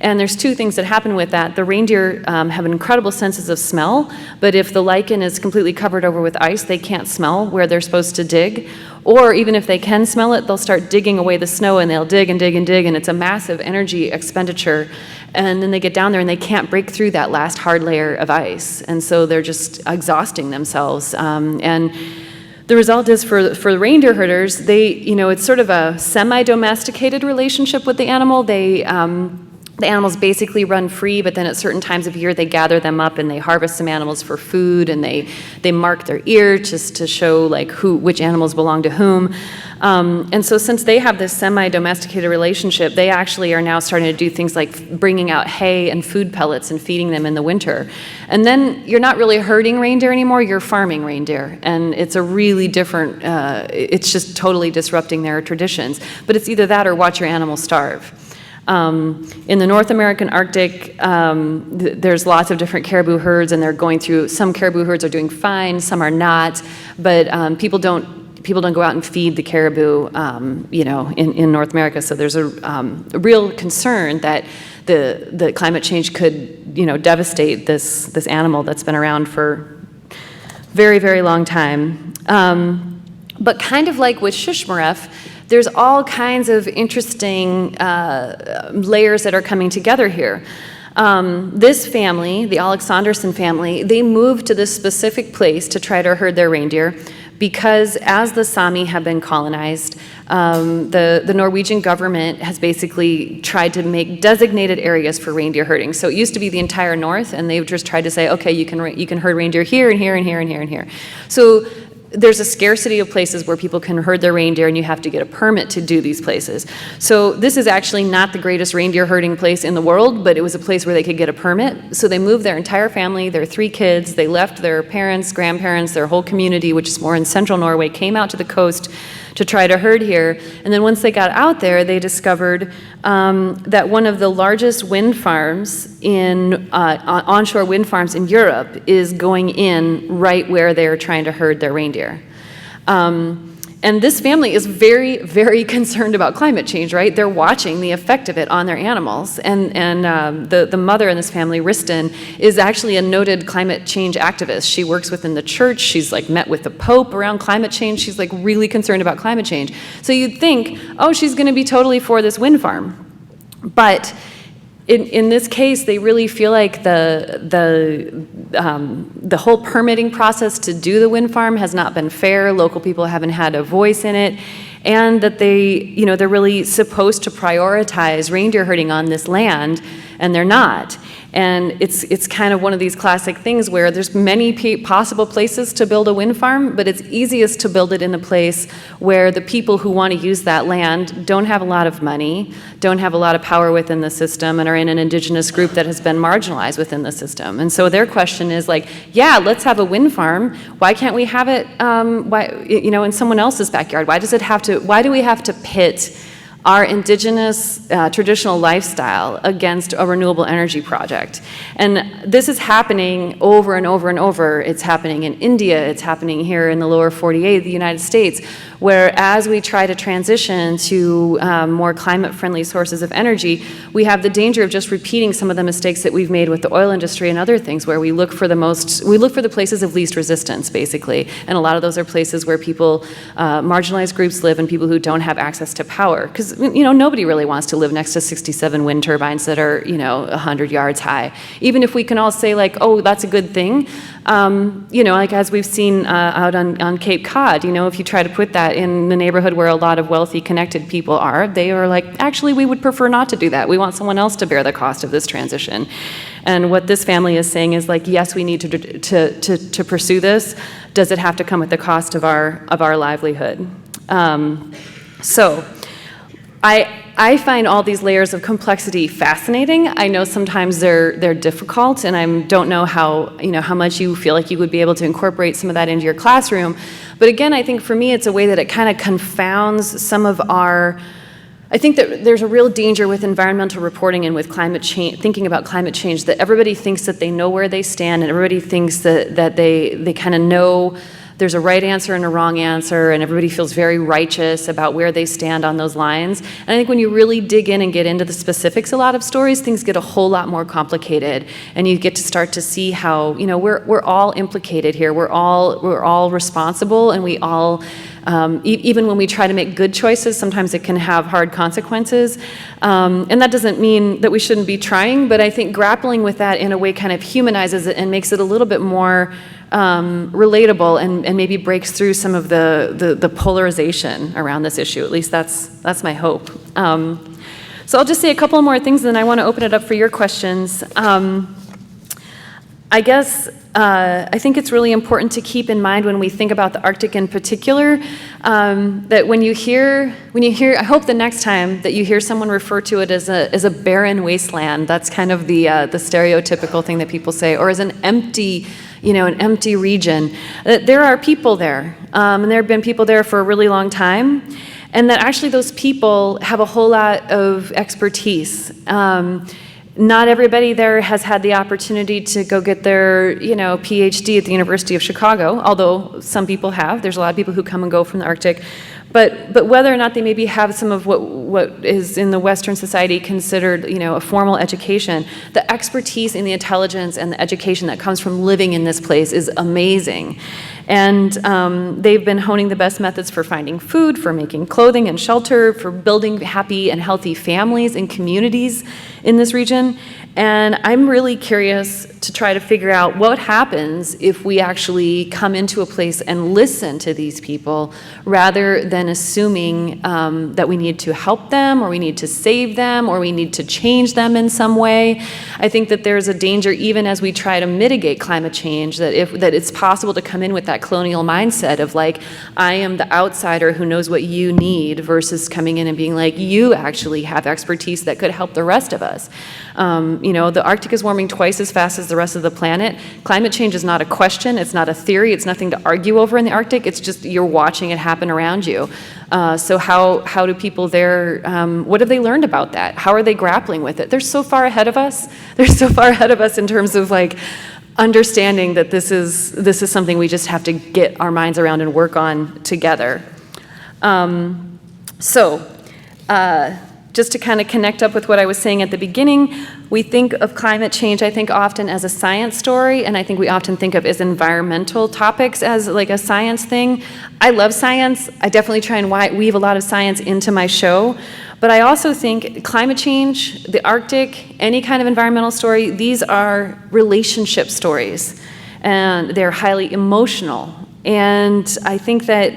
Speaker 2: And there's two things that happen with that. The reindeer have incredible senses of smell, but if the lichen is completely covered over with ice, they can't smell where they're supposed to dig. Or even if they can smell it, they'll start digging away the snow, and they'll dig and dig and dig, and it's a massive energy expenditure. And then they get down there and they can't break through that last hard layer of ice. And so they're just exhausting themselves. And the result is for reindeer herders, it's sort of a semi-domesticated relationship with the animal. The animals basically run free, but then at certain times of year they gather them up and they harvest some animals for food, and they mark their ear just to show which animals belong to whom. And so since they have this semi-domesticated relationship, they actually are now starting to do things like bringing out hay and food pellets and feeding them in the winter. And then you're not really herding reindeer anymore, you're farming reindeer. And it's a really different, it's just totally disrupting their traditions. But it's either that or watch your animals starve. In the North American Arctic, there's lots of different caribou herds, and they're going through, some caribou herds are doing fine, some are not, but people don't go out and feed the caribou, in North America. So there's a real concern that the climate change could, devastate this animal that's been around for very, very long time. But kind of like with Shishmaref, there's all kinds of interesting layers that are coming together here. This family, the Alexanderson family, they moved to this specific place to try to herd their reindeer because as the Sami have been colonized, the Norwegian government has basically tried to make designated areas for reindeer herding. So it used to be the entire north, and they've just tried to say, okay, you can herd reindeer here and here and here and here and here. So there's a scarcity of places where people can herd their reindeer, and you have to get a permit to do these places. So this is actually not the greatest reindeer herding place in the world, but it was a place where they could get a permit. So they moved their entire family, their 3 kids, they left their parents, grandparents, their whole community, which is more in central Norway, came out to the coast to try to herd here. And then once they got out there, they discovered that one of the largest wind farms onshore wind farms in Europe is going in right where they're trying to herd their reindeer. And this family is very, very concerned about climate change, right? They're watching the effect of it on their animals. And the mother in this family, Ristin, is actually a noted climate change activist. She works within the church. She's met with the Pope around climate change. She's really concerned about climate change. So you'd think, oh, she's going to be totally for this wind farm. But in this case, they really feel like the whole permitting process to do the wind farm has not been fair. Local people haven't had a voice in it, and that they're really supposed to prioritize reindeer herding on this land, and they're not. And it's kind of one of these classic things where there's many possible places to build a wind farm, but it's easiest to build it in a place where the people who want to use that land don't have a lot of money, don't have a lot of power within the system, and are in an indigenous group that has been marginalized within the system. And so their question is yeah, let's have a wind farm. Why can't we have it in someone else's backyard? Why do we have to pit our indigenous traditional lifestyle against a renewable energy project? And this is happening over and over and over. It's happening in India, it's happening here in the lower 48, the United States, where as we try to transition to more climate-friendly sources of energy, we have the danger of just repeating some of the mistakes that we've made with the oil industry and other things, where we look for the places of least resistance, basically. And a lot of those are places where people, marginalized groups live, and people who don't have access to power. Because nobody really wants to live next to 67 wind turbines that are 100 yards high. Even if we can all say oh, that's a good thing, as we've seen out on Cape Cod, if you try to put that in the neighborhood where a lot of wealthy, connected people are, they are actually, we would prefer not to do that. We want someone else to bear the cost of this transition. And what this family is saying is yes, we need to pursue this. Does it have to come at the cost of our livelihood? So I find all these layers of complexity fascinating. I know sometimes they're difficult, and I don't know how much you feel like you would be able to incorporate some of that into your classroom. But again, I think for me, it's a way that it kind of confounds some of our. I think that there's a real danger with environmental reporting and with climate change, thinking about climate change, that everybody thinks that they know where they stand, and everybody thinks that they kind of know. there's a right answer and a wrong answer, and everybody feels very righteous about where they stand on those lines. And I think when you really dig in and get into the specifics, a lot of stories, things get a whole lot more complicated, and you get to start to see how, you know, we're all implicated here. We're all responsible, and we all, even when we try to make good choices, sometimes it can have hard consequences. And that doesn't mean that we shouldn't be trying, but I think grappling with that in a way kind of humanizes it and makes it a little bit more relatable, and maybe breaks through some of the polarization around this issue. At least that's my hope. So I'll just say a couple more things, and then I want to open it up for your questions. I guess I think it's really important to keep in mind when we think about the Arctic in particular, that when you hear, I hope the next time that you hear someone refer to it as a barren wasteland, that's kind of the stereotypical thing that people say, or as an empty region. There are people there, and there have been people there for a really long time, and that actually those people have a whole lot of expertise. Not everybody there has had the opportunity to go get their, PhD at the University of Chicago, although some people have. There's a lot of people who come and go from the Arctic. But whether or not they maybe have some of what is in the Western society considered, a formal education, the expertise and the intelligence and the education that comes from living in this place is amazing. And they've been honing the best methods for finding food, for making clothing and shelter, for building happy and healthy families and communities in this region. And I'm really curious to try to figure out what happens if we actually come into a place and listen to these people rather than assuming that we need to help them, or we need to save them, or we need to change them in some way. I think that there's a danger, even as we try to mitigate climate change, that it's possible to come in with that colonial mindset of like, I am the outsider who knows what you need, versus coming in and being like, you actually have expertise that could help the rest of us. The Arctic is warming twice as fast as the rest of the planet. Climate change is not a question, it's not a theory, it's nothing to argue over in the Arctic, it's just you're watching it happen around you. So how do people there, what have they learned about that? How are they grappling with it? They're so far ahead of us. They're so far ahead of us in terms of like understanding that this is something we just have to get our minds around and work on together. Just to kind of connect up with what I was saying at the beginning, we think of climate change, I think, often as a science story, and I think we often think of as environmental topics as like a science thing. I love science. I definitely try and weave a lot of science into my show, but I also think climate change, the Arctic, any kind of environmental story, these are relationship stories, and they're highly emotional. And I think that,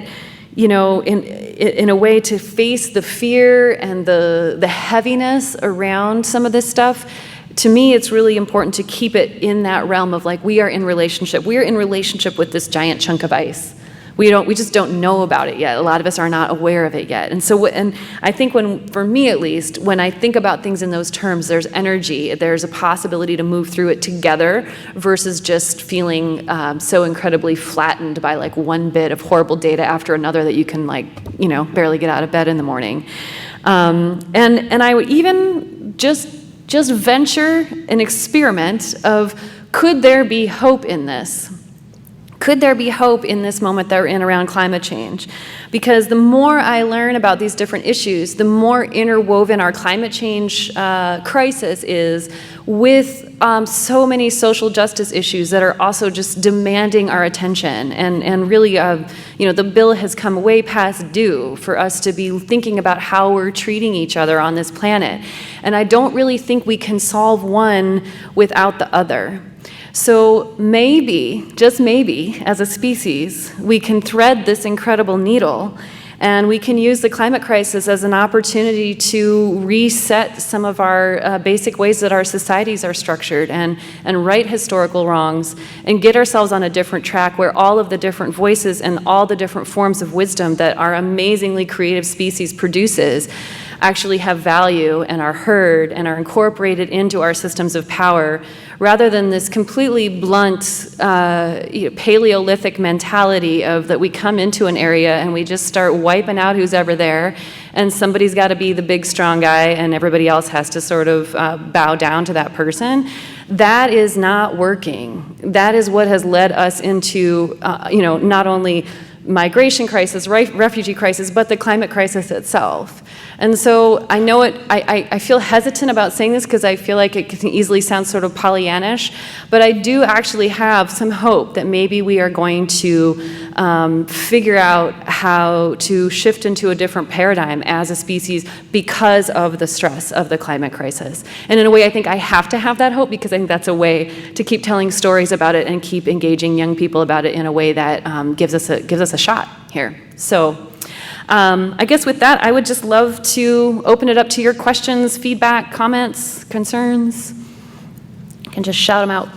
Speaker 2: in a way, to face the fear and the heaviness around some of this stuff, to me, it's really important to keep it in that realm of like, we are in relationship. We are in relationship with this giant chunk of ice. We just don't know about it yet. A lot of us are not aware of it yet. And so, and I think for me at least, when I think about things in those terms, there's energy, there's a possibility to move through it together versus just feeling so incredibly flattened by like one bit of horrible data after another that you can barely get out of bed in the morning. And I would even just venture an experiment of, could there be hope in this? Could there be hope in this moment that we're in around climate change? Because the more I learn about these different issues, the more interwoven our climate change crisis is with so many social justice issues that are also just demanding our attention. And really, the bill has come way past due for us to be thinking about how we're treating each other on this planet. And I don't really think we can solve one without the other. So maybe, just maybe, as a species, we can thread this incredible needle, and we can use the climate crisis as an opportunity to reset some of our basic ways that our societies are structured, and right historical wrongs, and get ourselves on a different track where all of the different voices and all the different forms of wisdom that our amazingly creative species produces actually have value and are heard and are incorporated into our systems of power, rather than this completely blunt Paleolithic mentality of that we come into an area and we just start wiping out who's ever there, and somebody's got to be the big strong guy and everybody else has to sort of bow down to that person. That is not working. That is what has led us into, not only migration crisis, refugee crisis, but the climate crisis itself. And so I know I feel hesitant about saying this because I feel like it can easily sound sort of Pollyannish, but I do actually have some hope that maybe we are going to figure out how to shift into a different paradigm as a species because of the stress of the climate crisis. And in a way, I think I have to have that hope because I think that's a way to keep telling stories about it and keep engaging young people about it in a way that gives us a shot here. So I guess with that, I would just love to open it up to your questions, feedback, comments, concerns. You can just shout them out.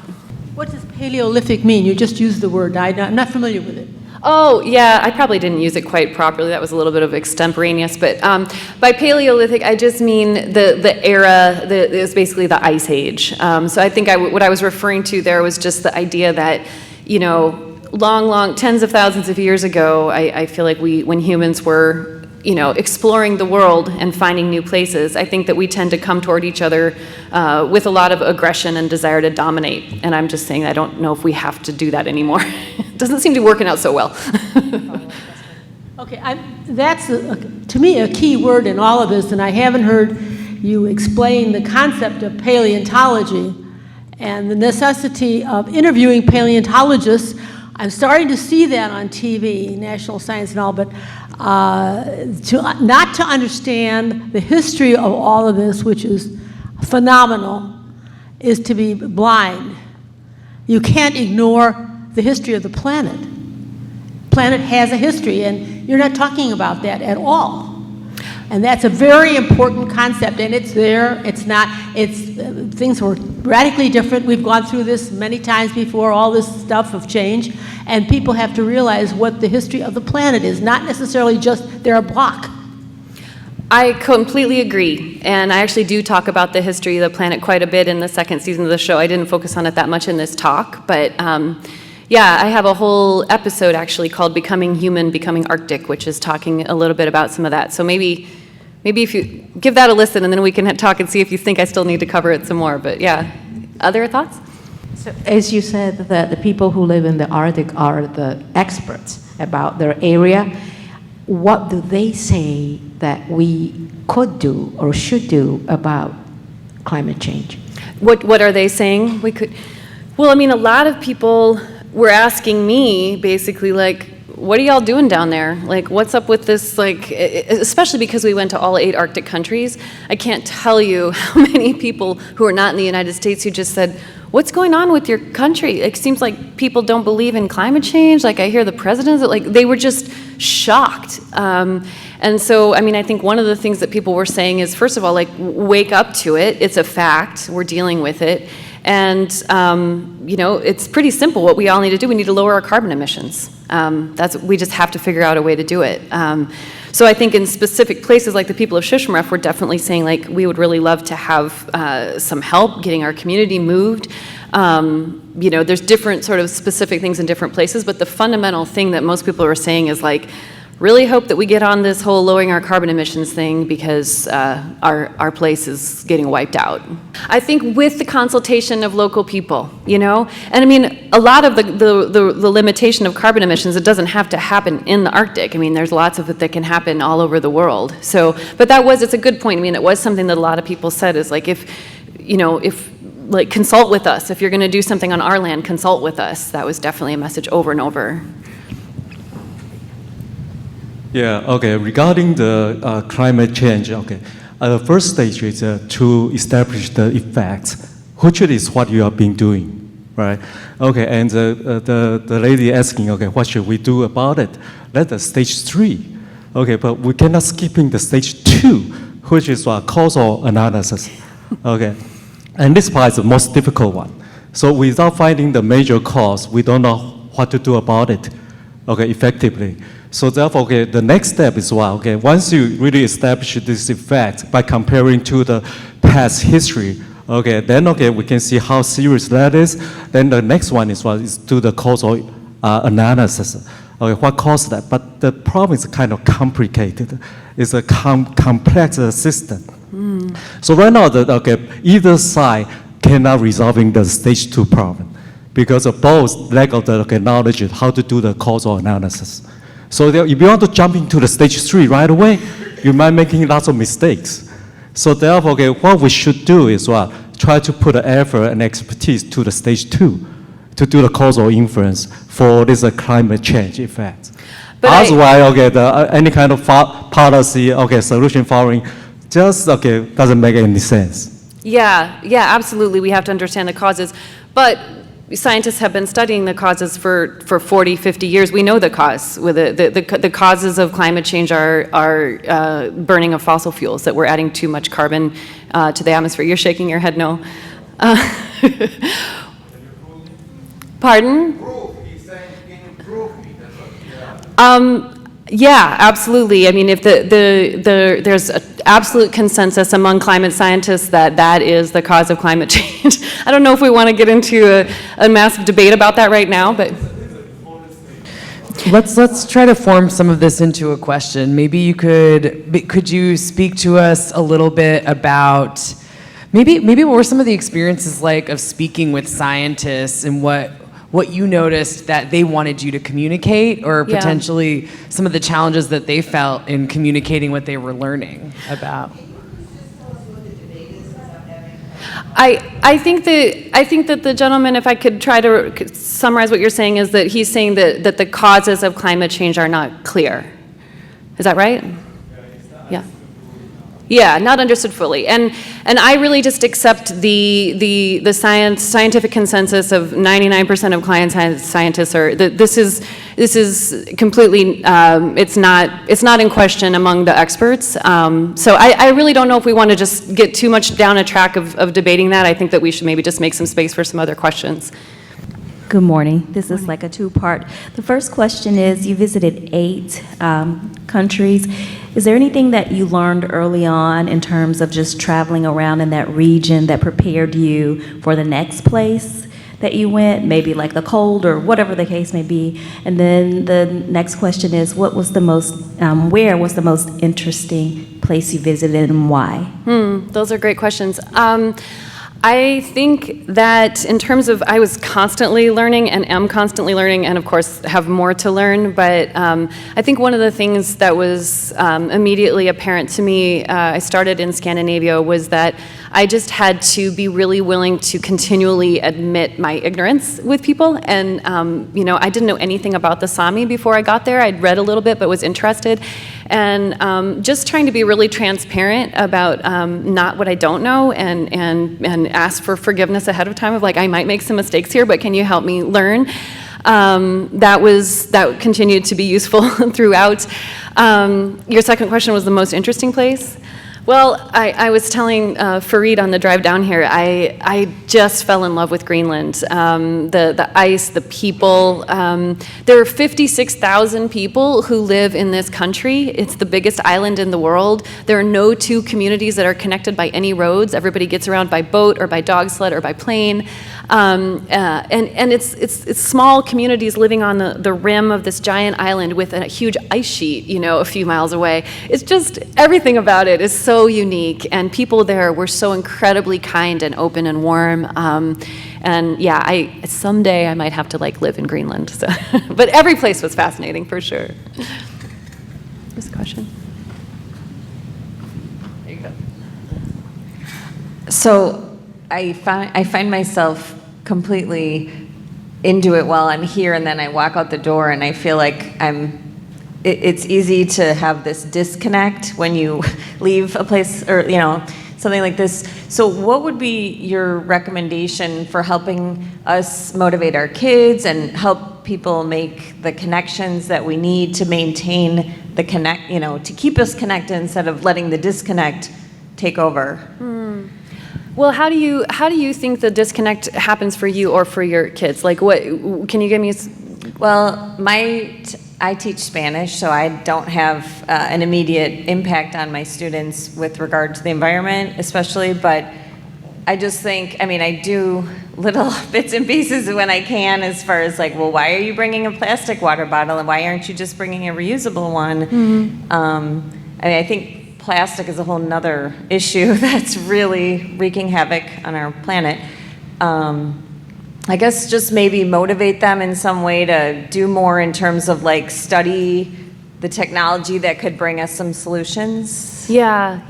Speaker 6: What does Paleolithic mean? You just used the word. I'm not familiar with it.
Speaker 2: Oh, yeah, I probably didn't use it quite properly. That was a little bit of extemporaneous. But by Paleolithic, I just mean the era that is basically the Ice Age. So I think what I was referring to there was just the idea that, long, tens of thousands of years ago, I feel like when humans were, exploring the world and finding new places, I think that we tend to come toward each other with a lot of aggression and desire to dominate. And I'm just saying I don't know if we have to do that anymore. It doesn't seem to be working out so well.
Speaker 6: Okay, that's, to me, a key word in all of this, and I haven't heard you explain the concept of paleontology and the necessity of interviewing paleontologists. I'm starting to see that on TV, National Science and all, but not to understand the history of all of this, which is phenomenal, is to be blind. You can't ignore the history of the planet. Planet has a history, and you're not talking about that at all. And that's a very important concept, and it's there. Things were radically different. We've gone through this many times before, all this stuff of change, and people have to realize what the history of the planet is, not necessarily just they're a block.
Speaker 2: I completely agree, and I actually do talk about the history of the planet quite a bit in the second season of the show. I didn't focus on it that much in this talk, but yeah, I have a whole episode actually called Becoming Human, Becoming Arctic, which is talking a little bit about some of that. So maybe if you give that a listen, and then we can talk and see if you think I still need to cover it some more. But yeah, other thoughts?
Speaker 7: So as you said, that the people who live in the Arctic are the experts about their area. What do they say that we could do or should do about climate change?
Speaker 2: What are they saying we could? Well, I mean, a lot of people were asking me basically, like, what are y'all doing down there? Like, what's up with this? Like, especially because we went to all 8 Arctic countries. I can't tell you how many people who are not in the United States who just said, what's going on with your country? It seems like people don't believe in climate change. Like, I hear the presidents, like, they were just shocked. And so, I mean, I think one of the things that people were saying is, first of all, like, wake up to it. It's a fact. We're dealing with it. And, it's pretty simple. What we all need to do, we need to lower our carbon emissions. We just have to figure out a way to do it. So I think in specific places like the people of Shishmaref, we're definitely saying, like, we would really love to have some help getting our community moved. There's different sort of specific things in different places, but the fundamental thing that most people are saying is, like, really hope that we get on this whole lowering our carbon emissions thing because our place is getting wiped out. I think with the consultation of local people, and I mean, a lot of the limitation of carbon emissions, it doesn't have to happen in the Arctic. I mean, there's lots of it that can happen all over the world. So, but it's a good point. I mean, it was something that a lot of people said is like, if consult with us. If you're going to do something on our land, consult with us. That was definitely a message over and over.
Speaker 8: Yeah, okay, regarding the climate change, okay. The first stage is to establish the effects, which is what you have been doing, right? Okay, and the lady asking, okay, what should we do about it? That's stage 3. Okay, but we cannot skipping the stage 2, which is causal analysis, okay? And this part is the most difficult one. So without finding the major cause, we don't know what to do about it, okay, effectively. So therefore, okay, the next step is okay, once you really establish this effect by comparing to the past history, okay, then we can see how serious that is. Then the next one is do the causal analysis. Okay, what caused that? But the problem is kind of complicated. It's a complex system. So right now, either side cannot resolving the stage 2 problem because of both lack of the knowledge of how to do the causal analysis. So if you want to jump into the stage 3 right away, you might making lots of mistakes. So therefore, what we should do is try to put effort and expertise to the stage 2 to do the causal inference for this climate change effect.
Speaker 2: But
Speaker 8: Otherwise, any kind of policy, solution following, just doesn't make any sense.
Speaker 2: Yeah, absolutely. We have to understand the causes. But scientists have been studying the causes for 40, 50 years. We know the cause. The causes of climate change are burning of fossil fuels, that we're adding too much carbon to the atmosphere. You're shaking your head no. Pardon? Yeah, absolutely. I mean, if there's an absolute consensus among climate scientists that is the cause of climate change. I don't know if we want to get into a massive debate about that right now, but.
Speaker 9: Let's try to form some of this into a question. Maybe you could you speak to us a little bit about maybe what were some of the experiences like of speaking with scientists and what you noticed that they wanted you to communicate, or potentially some of the challenges that they felt in communicating what they were learning about?
Speaker 2: I think that the gentleman, if I could try to summarize what you're saying, is that he's saying that the causes of climate change are not clear. Is that right? Yeah. Yeah, not understood fully, and I really just accept the scientific consensus of 99% of scientists are that this is completely it's not in question among the experts. So I really don't know if we want to just get too much down a track of debating that. I think that we should maybe just make some space for some other questions.
Speaker 10: Good morning. This is like a two-part. The first question is, you visited 8 countries. Is there anything that you learned early on in terms of just traveling around in that region that prepared you for the next place that you went, maybe like the cold or whatever the case may be? And then the next question is, where was the most interesting place you visited and why?
Speaker 2: Those are great questions. I think that in terms of, I was constantly learning and am constantly learning, and of course have more to learn, but I think one of the things that was immediately apparent to me, I started in Scandinavia, was that I just had to be really willing to continually admit my ignorance with people. And I didn't know anything about the Sami before I got there. I'd read a little bit but was interested, and just trying to be really transparent about not what I don't know, and ask for forgiveness ahead of time of, like, I might make some mistakes here, but can you help me learn? That continued to be useful throughout. Your second question was the most interesting place. Well, I was telling Fareed on the drive down here, I just fell in love with Greenland. The ice, the people. There are 56,000 people who live in this country. It's the biggest island in the world. There are no 2 communities that are connected by any roads. Everybody gets around by boat or by dog sled or by plane. And it's small communities living on the rim of this giant island with a huge ice sheet, a few miles away. It's just, everything about it is so unique, and people there were so incredibly kind and open and warm. And yeah, someday I might have to live in Greenland. So. But every place was fascinating for sure. This question. There you go.
Speaker 11: So I find myself completely into it while I'm here, and then I walk out the door and I feel like it's easy to have this disconnect when you leave a place, or something like this. So what would be your recommendation for helping us motivate our kids and help people make the connections that we need to maintain the connect, to keep us connected instead of letting the disconnect take over?
Speaker 2: Well, how do you think the disconnect happens for you or for your kids? Like, what can you give me?
Speaker 11: Well, I teach Spanish, so I don't have an immediate impact on my students with regard to the environment, especially. But I just think, I do little bits and pieces when I can, as far as why are you bringing a plastic water bottle, and why aren't you just bringing a reusable one? I think plastic is a whole nother issue that's really wreaking havoc on our planet. I guess just maybe motivate them in some way to do more in terms of like study the technology that could bring us some solutions.
Speaker 2: Yeah.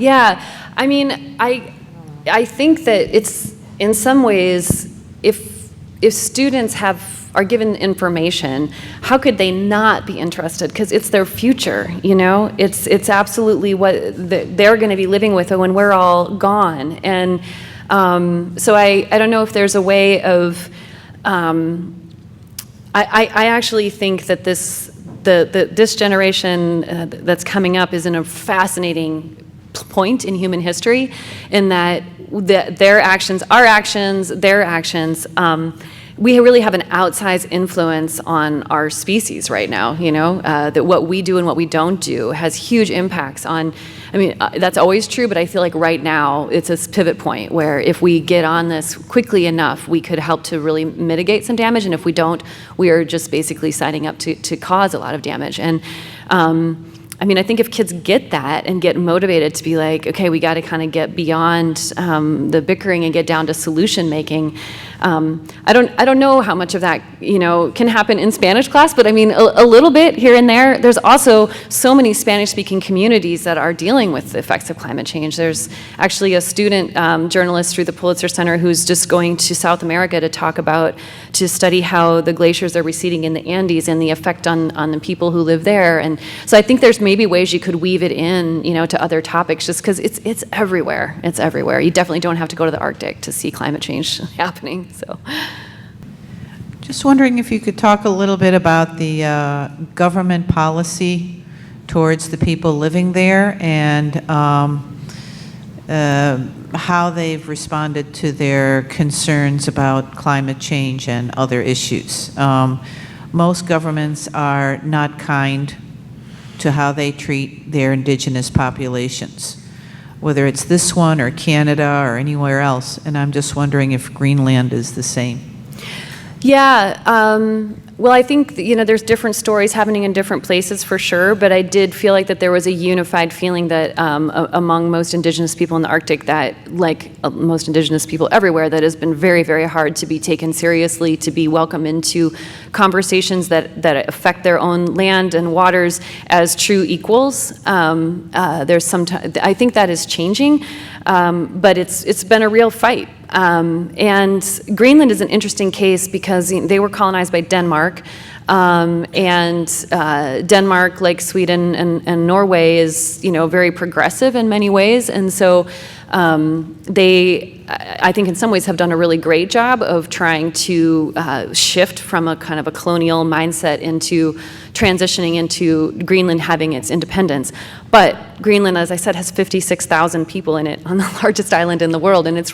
Speaker 2: I mean, I think that it's in some ways, if students are given information, how could they not be interested? Because it's their future, you know? It's absolutely what they're going to be living with when we're all gone. And so I don't know if there's a way of, I actually think that this generation that's coming up is in a fascinating point in human history, in that their actions, our actions, their actions, we really have an outsized influence on our species right now, you know, that what we do and what we don't do has huge impacts on, I mean, that's always true, but I feel like right now it's a pivot point where if we get on this quickly enough, we could help to really mitigate some damage, and if we don't, we are just basically signing up to cause a lot of damage. And I mean, I think if kids get that and get motivated to be like, okay, we got to kind of get beyond the bickering and get down to solution making. I don't know how much of that, you know, can happen in Spanish class, but I mean, a little bit here and there. There's also so many Spanish-speaking communities that are dealing with the effects of climate change. There's actually a student journalist through the Pulitzer Center who's just going to South America to study how the glaciers are receding in the Andes and the effect on the people who live there. And so I think there's maybe ways you could weave it in, you know, to other topics, just because it's everywhere. It's everywhere. You definitely don't have to go to the Arctic to see climate change happening. So,
Speaker 12: just wondering if you could talk a little bit about the government policy towards the people living there, and how they've responded to their concerns about climate change and other issues. Most governments are not kind to how they treat their indigenous populations, whether it's this one or Canada or anywhere else, and I'm just wondering if Greenland is the same.
Speaker 2: Yeah, well, I think, you know, there's different stories happening in different places for sure, but I did feel like that there was a unified feeling that among most indigenous people in the Arctic, that, like most indigenous people everywhere, that has been very, very hard to be taken seriously, to be welcomed into conversations that affect their own land and waters as true equals. There's I think that is changing, but it's been a real fight. And Greenland is an interesting case because they were colonized by Denmark, and Denmark, like Sweden and Norway, is, you know, very progressive in many ways, and so they, I think in some ways, have done a really great job of trying to shift from a kind of a colonial mindset into transitioning into Greenland having its independence. But Greenland, as I said, has 56,000 people in it, on the largest island in the world, and it's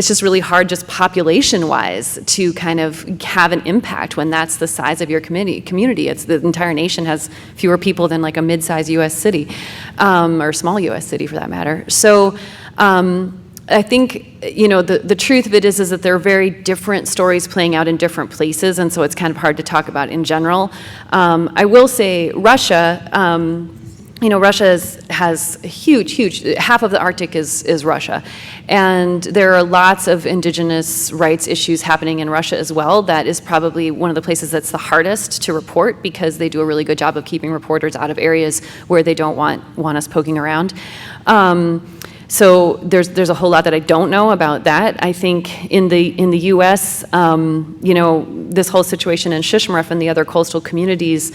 Speaker 2: just really hard, just population-wise, to kind of have an impact when that's the size of your community. It's the entire nation has fewer people than like a mid-sized U.S. city, or small U.S. city for that matter. So. I think, you know, the truth of it is that there are very different stories playing out in different places, and so it's kind of hard to talk about in general. I will say Russia, you know, Russia has huge, half of the Arctic is Russia. And there are lots of indigenous rights issues happening in Russia as well. That is probably one of the places that's the hardest to report, because they do a really good job of keeping reporters out of areas where they don't want us poking around. So there's a whole lot that I don't know about that. I think in the U.S., you know, this whole situation in Shishmaref and the other coastal communities,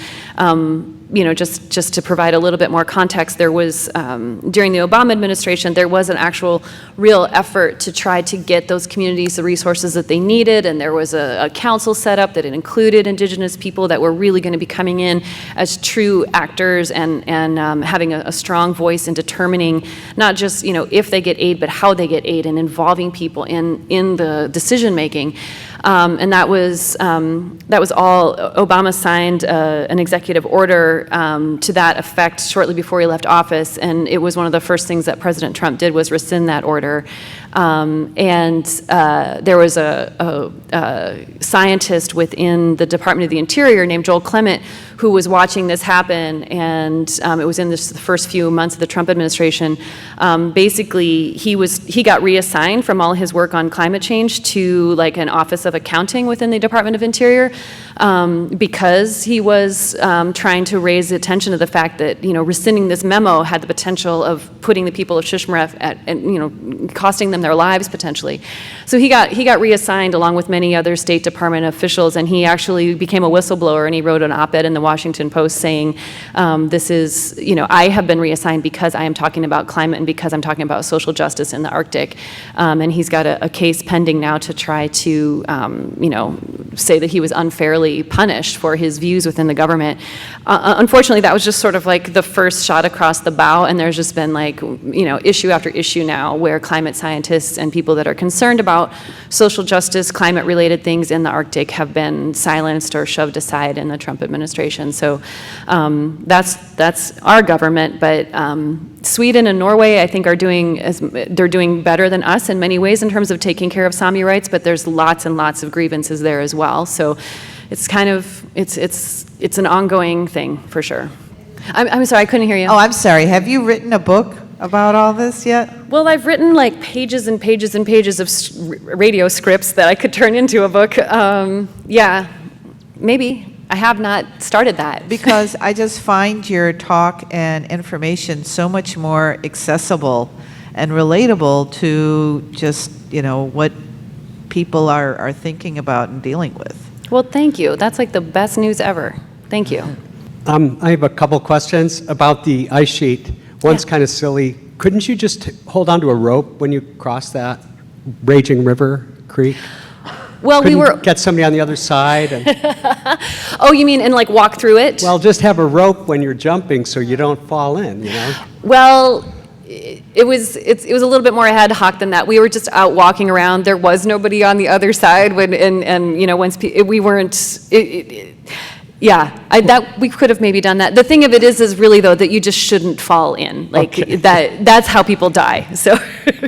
Speaker 2: you know, just to provide a little bit more context, there was, during the Obama administration, there was an actual real effort to try to get those communities the resources that they needed, and there was a council set up that included indigenous people that were really going to be coming in as true actors and having a strong voice in determining not just, you know, if they get aid, but how they get aid, and involving people in the decision making. And that was all. Obama signed an executive order to that effect shortly before he left office, and it was one of the first things that President Trump did was rescind that order. There was a scientist within the Department of the Interior named Joel Clement who was watching this happen, and it was in the first few months of the Trump administration. Basically, he got reassigned from all his work on climate change to like an Office of Accounting within the Department of Interior, because he was trying to raise attention to the fact that, you know, rescinding this memo had the potential of putting the people of Shishmaref at, you know, costing them their lives potentially. So he got reassigned along with many other State Department officials, and he actually became a whistleblower, and he wrote an op-ed in the Washington Post saying, this is, you know, I have been reassigned because I am talking about climate and because I'm talking about social justice in the Arctic. And he's got a case pending now to try to, you know, say that he was unfairly punished for his views within the government. Unfortunately, that was just sort of like the first shot across the bow, and there's just been like, you know, issue after issue now where climate scientists and people that are concerned about social justice, climate-related things in the Arctic have been silenced or shoved aside in the Trump administration. So that's our government, but Sweden and Norway, I think, they're doing better than us in many ways in terms of taking care of Sami rights, but there's lots and lots of grievances there as well. So it's kind of, it's an ongoing thing for sure. I'm sorry, I couldn't hear you.
Speaker 12: Oh, I'm sorry. Have you written a book about all this yet?
Speaker 2: Well, I've written like pages and pages and pages of radio scripts that I could turn into a book. Yeah, maybe. I have not started that.
Speaker 12: Because I just find your talk and information so much more accessible and relatable to just, you know, what people are thinking about and dealing with.
Speaker 2: Well, thank you. That's like the best news ever. Thank you.
Speaker 13: I have a couple questions about the ice sheet. One's kind of silly. Couldn't you just hold onto a rope when you cross that raging river creek?
Speaker 2: Well,
Speaker 13: Couldn't get somebody on the other side. And,
Speaker 2: oh, you mean and like walk through it?
Speaker 13: well, just have a rope when you're jumping so you don't fall in, you know?
Speaker 2: Well, it was a little bit more ad hoc than that. We were just out walking around. There was nobody on the other side when and you know once we weren't. That we could have maybe done that. The thing of it is really though that you just shouldn't fall in. Like
Speaker 13: Okay.
Speaker 2: that's how people die. So.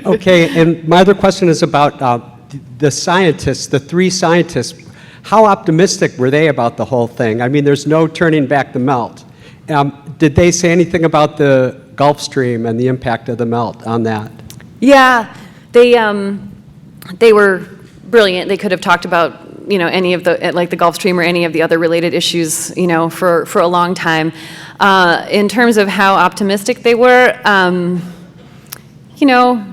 Speaker 13: Okay, and my other question is about the scientists, the three scientists. How optimistic were they about the whole thing? I mean, there's no turning back the melt. Did they say anything about the Gulf Stream and the impact of the melt on that?
Speaker 2: Yeah, they were brilliant. They could have talked about, you know, any of the, like the Gulf Stream or any of the other related issues, you know, for a long time. In terms of how optimistic they were, you know,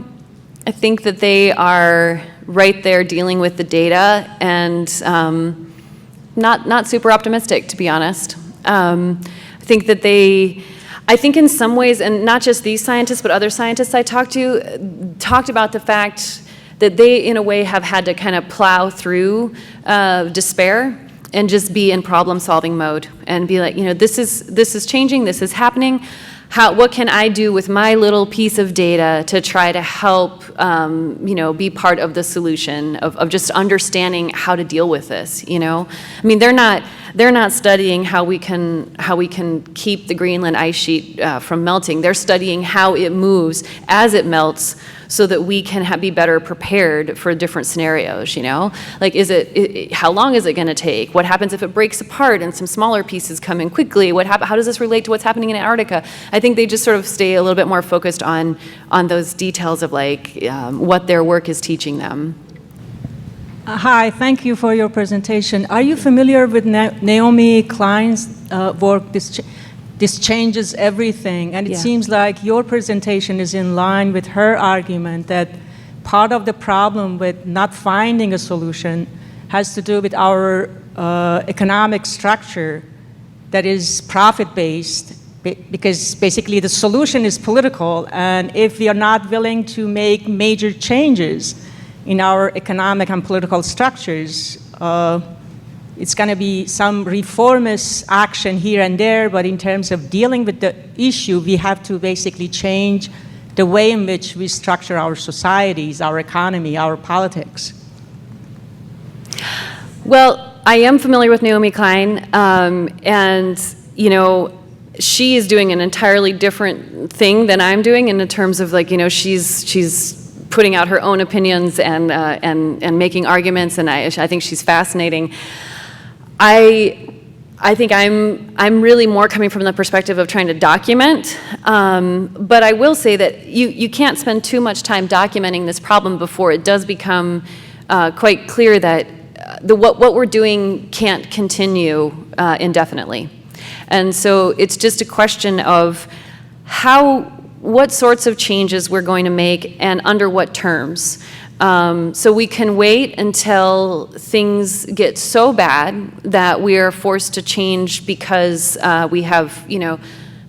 Speaker 2: I think that they are right there dealing with the data and not super optimistic, to be honest. I think that I think in some ways, and not just these scientists, but other scientists I talked to, talked about the fact that they, in a way, have had to kind of plow through despair and just be in problem-solving mode and be like, you know, this is changing, this is happening. What can I do with my little piece of data to try to help, you know, be part of the solution of just understanding how to deal with this, you know? I mean, they're not studying how we can keep the Greenland ice sheet from melting. They're studying how it moves as it melts so that we can be better prepared for different scenarios, you know? Like, how long is it gonna take? What happens if it breaks apart and some smaller pieces come in quickly? How does this relate to what's happening in Antarctica? I think they just sort of stay a little bit more focused on those details of like what their work is teaching them.
Speaker 14: Hi, thank you for your presentation. Are you familiar with Naomi Klein's work, This Changes Everything? And it seems like your presentation is in line with her argument that part of the problem with not finding a solution has to do with our economic structure that is profit-based, because basically the solution is political, and if we are not willing to make major changes in our economic and political structures, it's going to be some reformist action here and there, but in terms of dealing with the issue, we have to basically change the way in which we structure our societies, our economy, our politics.
Speaker 2: Well, I am familiar with Naomi Klein, and, you know, she is doing an entirely different thing than I'm doing in terms of, like, you know, she's putting out her own opinions and making arguments, and I think she's fascinating. I think I'm really more coming from the perspective of trying to document, but I will say that you can't spend too much time documenting this problem before it does become quite clear that what we're doing can't continue indefinitely. And so it's just a question of what sorts of changes we're going to make and under what terms. So we can wait until things get so bad that we are forced to change because we have,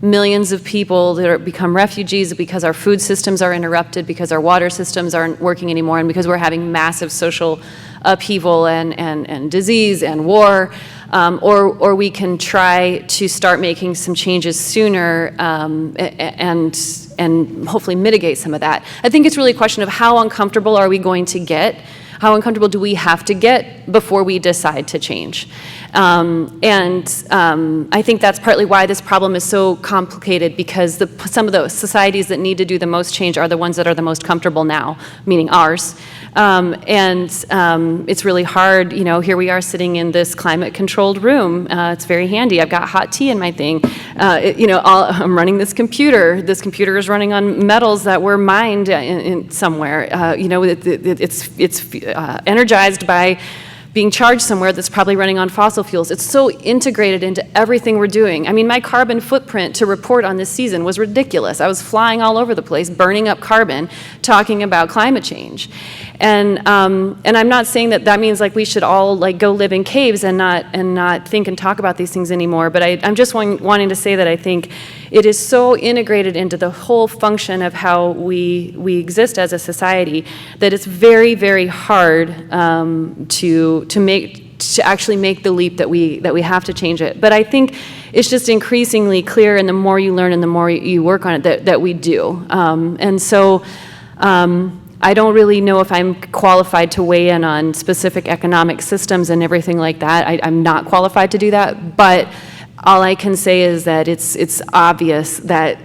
Speaker 2: millions of people that become refugees, because our food systems are interrupted, because our water systems aren't working anymore, and because we're having massive social upheaval and disease and war. Or we can try to start making some changes sooner and hopefully mitigate some of that. I think it's really a question of how uncomfortable are we going to get? How uncomfortable do we have to get before we decide to change? I think that's partly why this problem is so complicated, because some of the societies that need to do the most change are the ones that are the most comfortable now, meaning ours. It's really hard, here we are sitting in this climate-controlled room. It's very handy. I've got hot tea in my thing. I'm running this computer. This computer is running on metals that were mined in somewhere. It's energized by being charged somewhere that's probably running on fossil fuels. It's so integrated into everything we're doing. I mean, my carbon footprint to report on this season was ridiculous. I was flying all over the place, burning up carbon, talking about climate change. And I'm not saying that means like we should all like go live in caves and not think and talk about these things anymore. But I'm just wanting to say that I think it is so integrated into the whole function of how we exist as a society that it's very, very hard to actually make the leap that we have to change it. But I think it's just increasingly clear, and the more you learn and the more you work on it, that we do. I don't really know if I'm qualified to weigh in on specific economic systems and everything like that. I'm not qualified to do that, but all I can say is that it's obvious that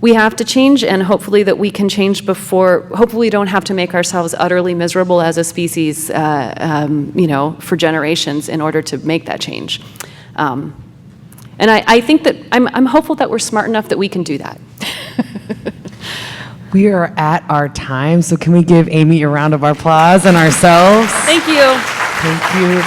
Speaker 2: we have to change, and hopefully that we can change hopefully we don't have to make ourselves utterly miserable as a species, for generations in order to make that change. And I think that I'm hopeful that we're smart enough that we can do that.
Speaker 9: We are at our time, so can we give Amy a round of applause and ourselves?
Speaker 2: Thank you.
Speaker 9: Thank you.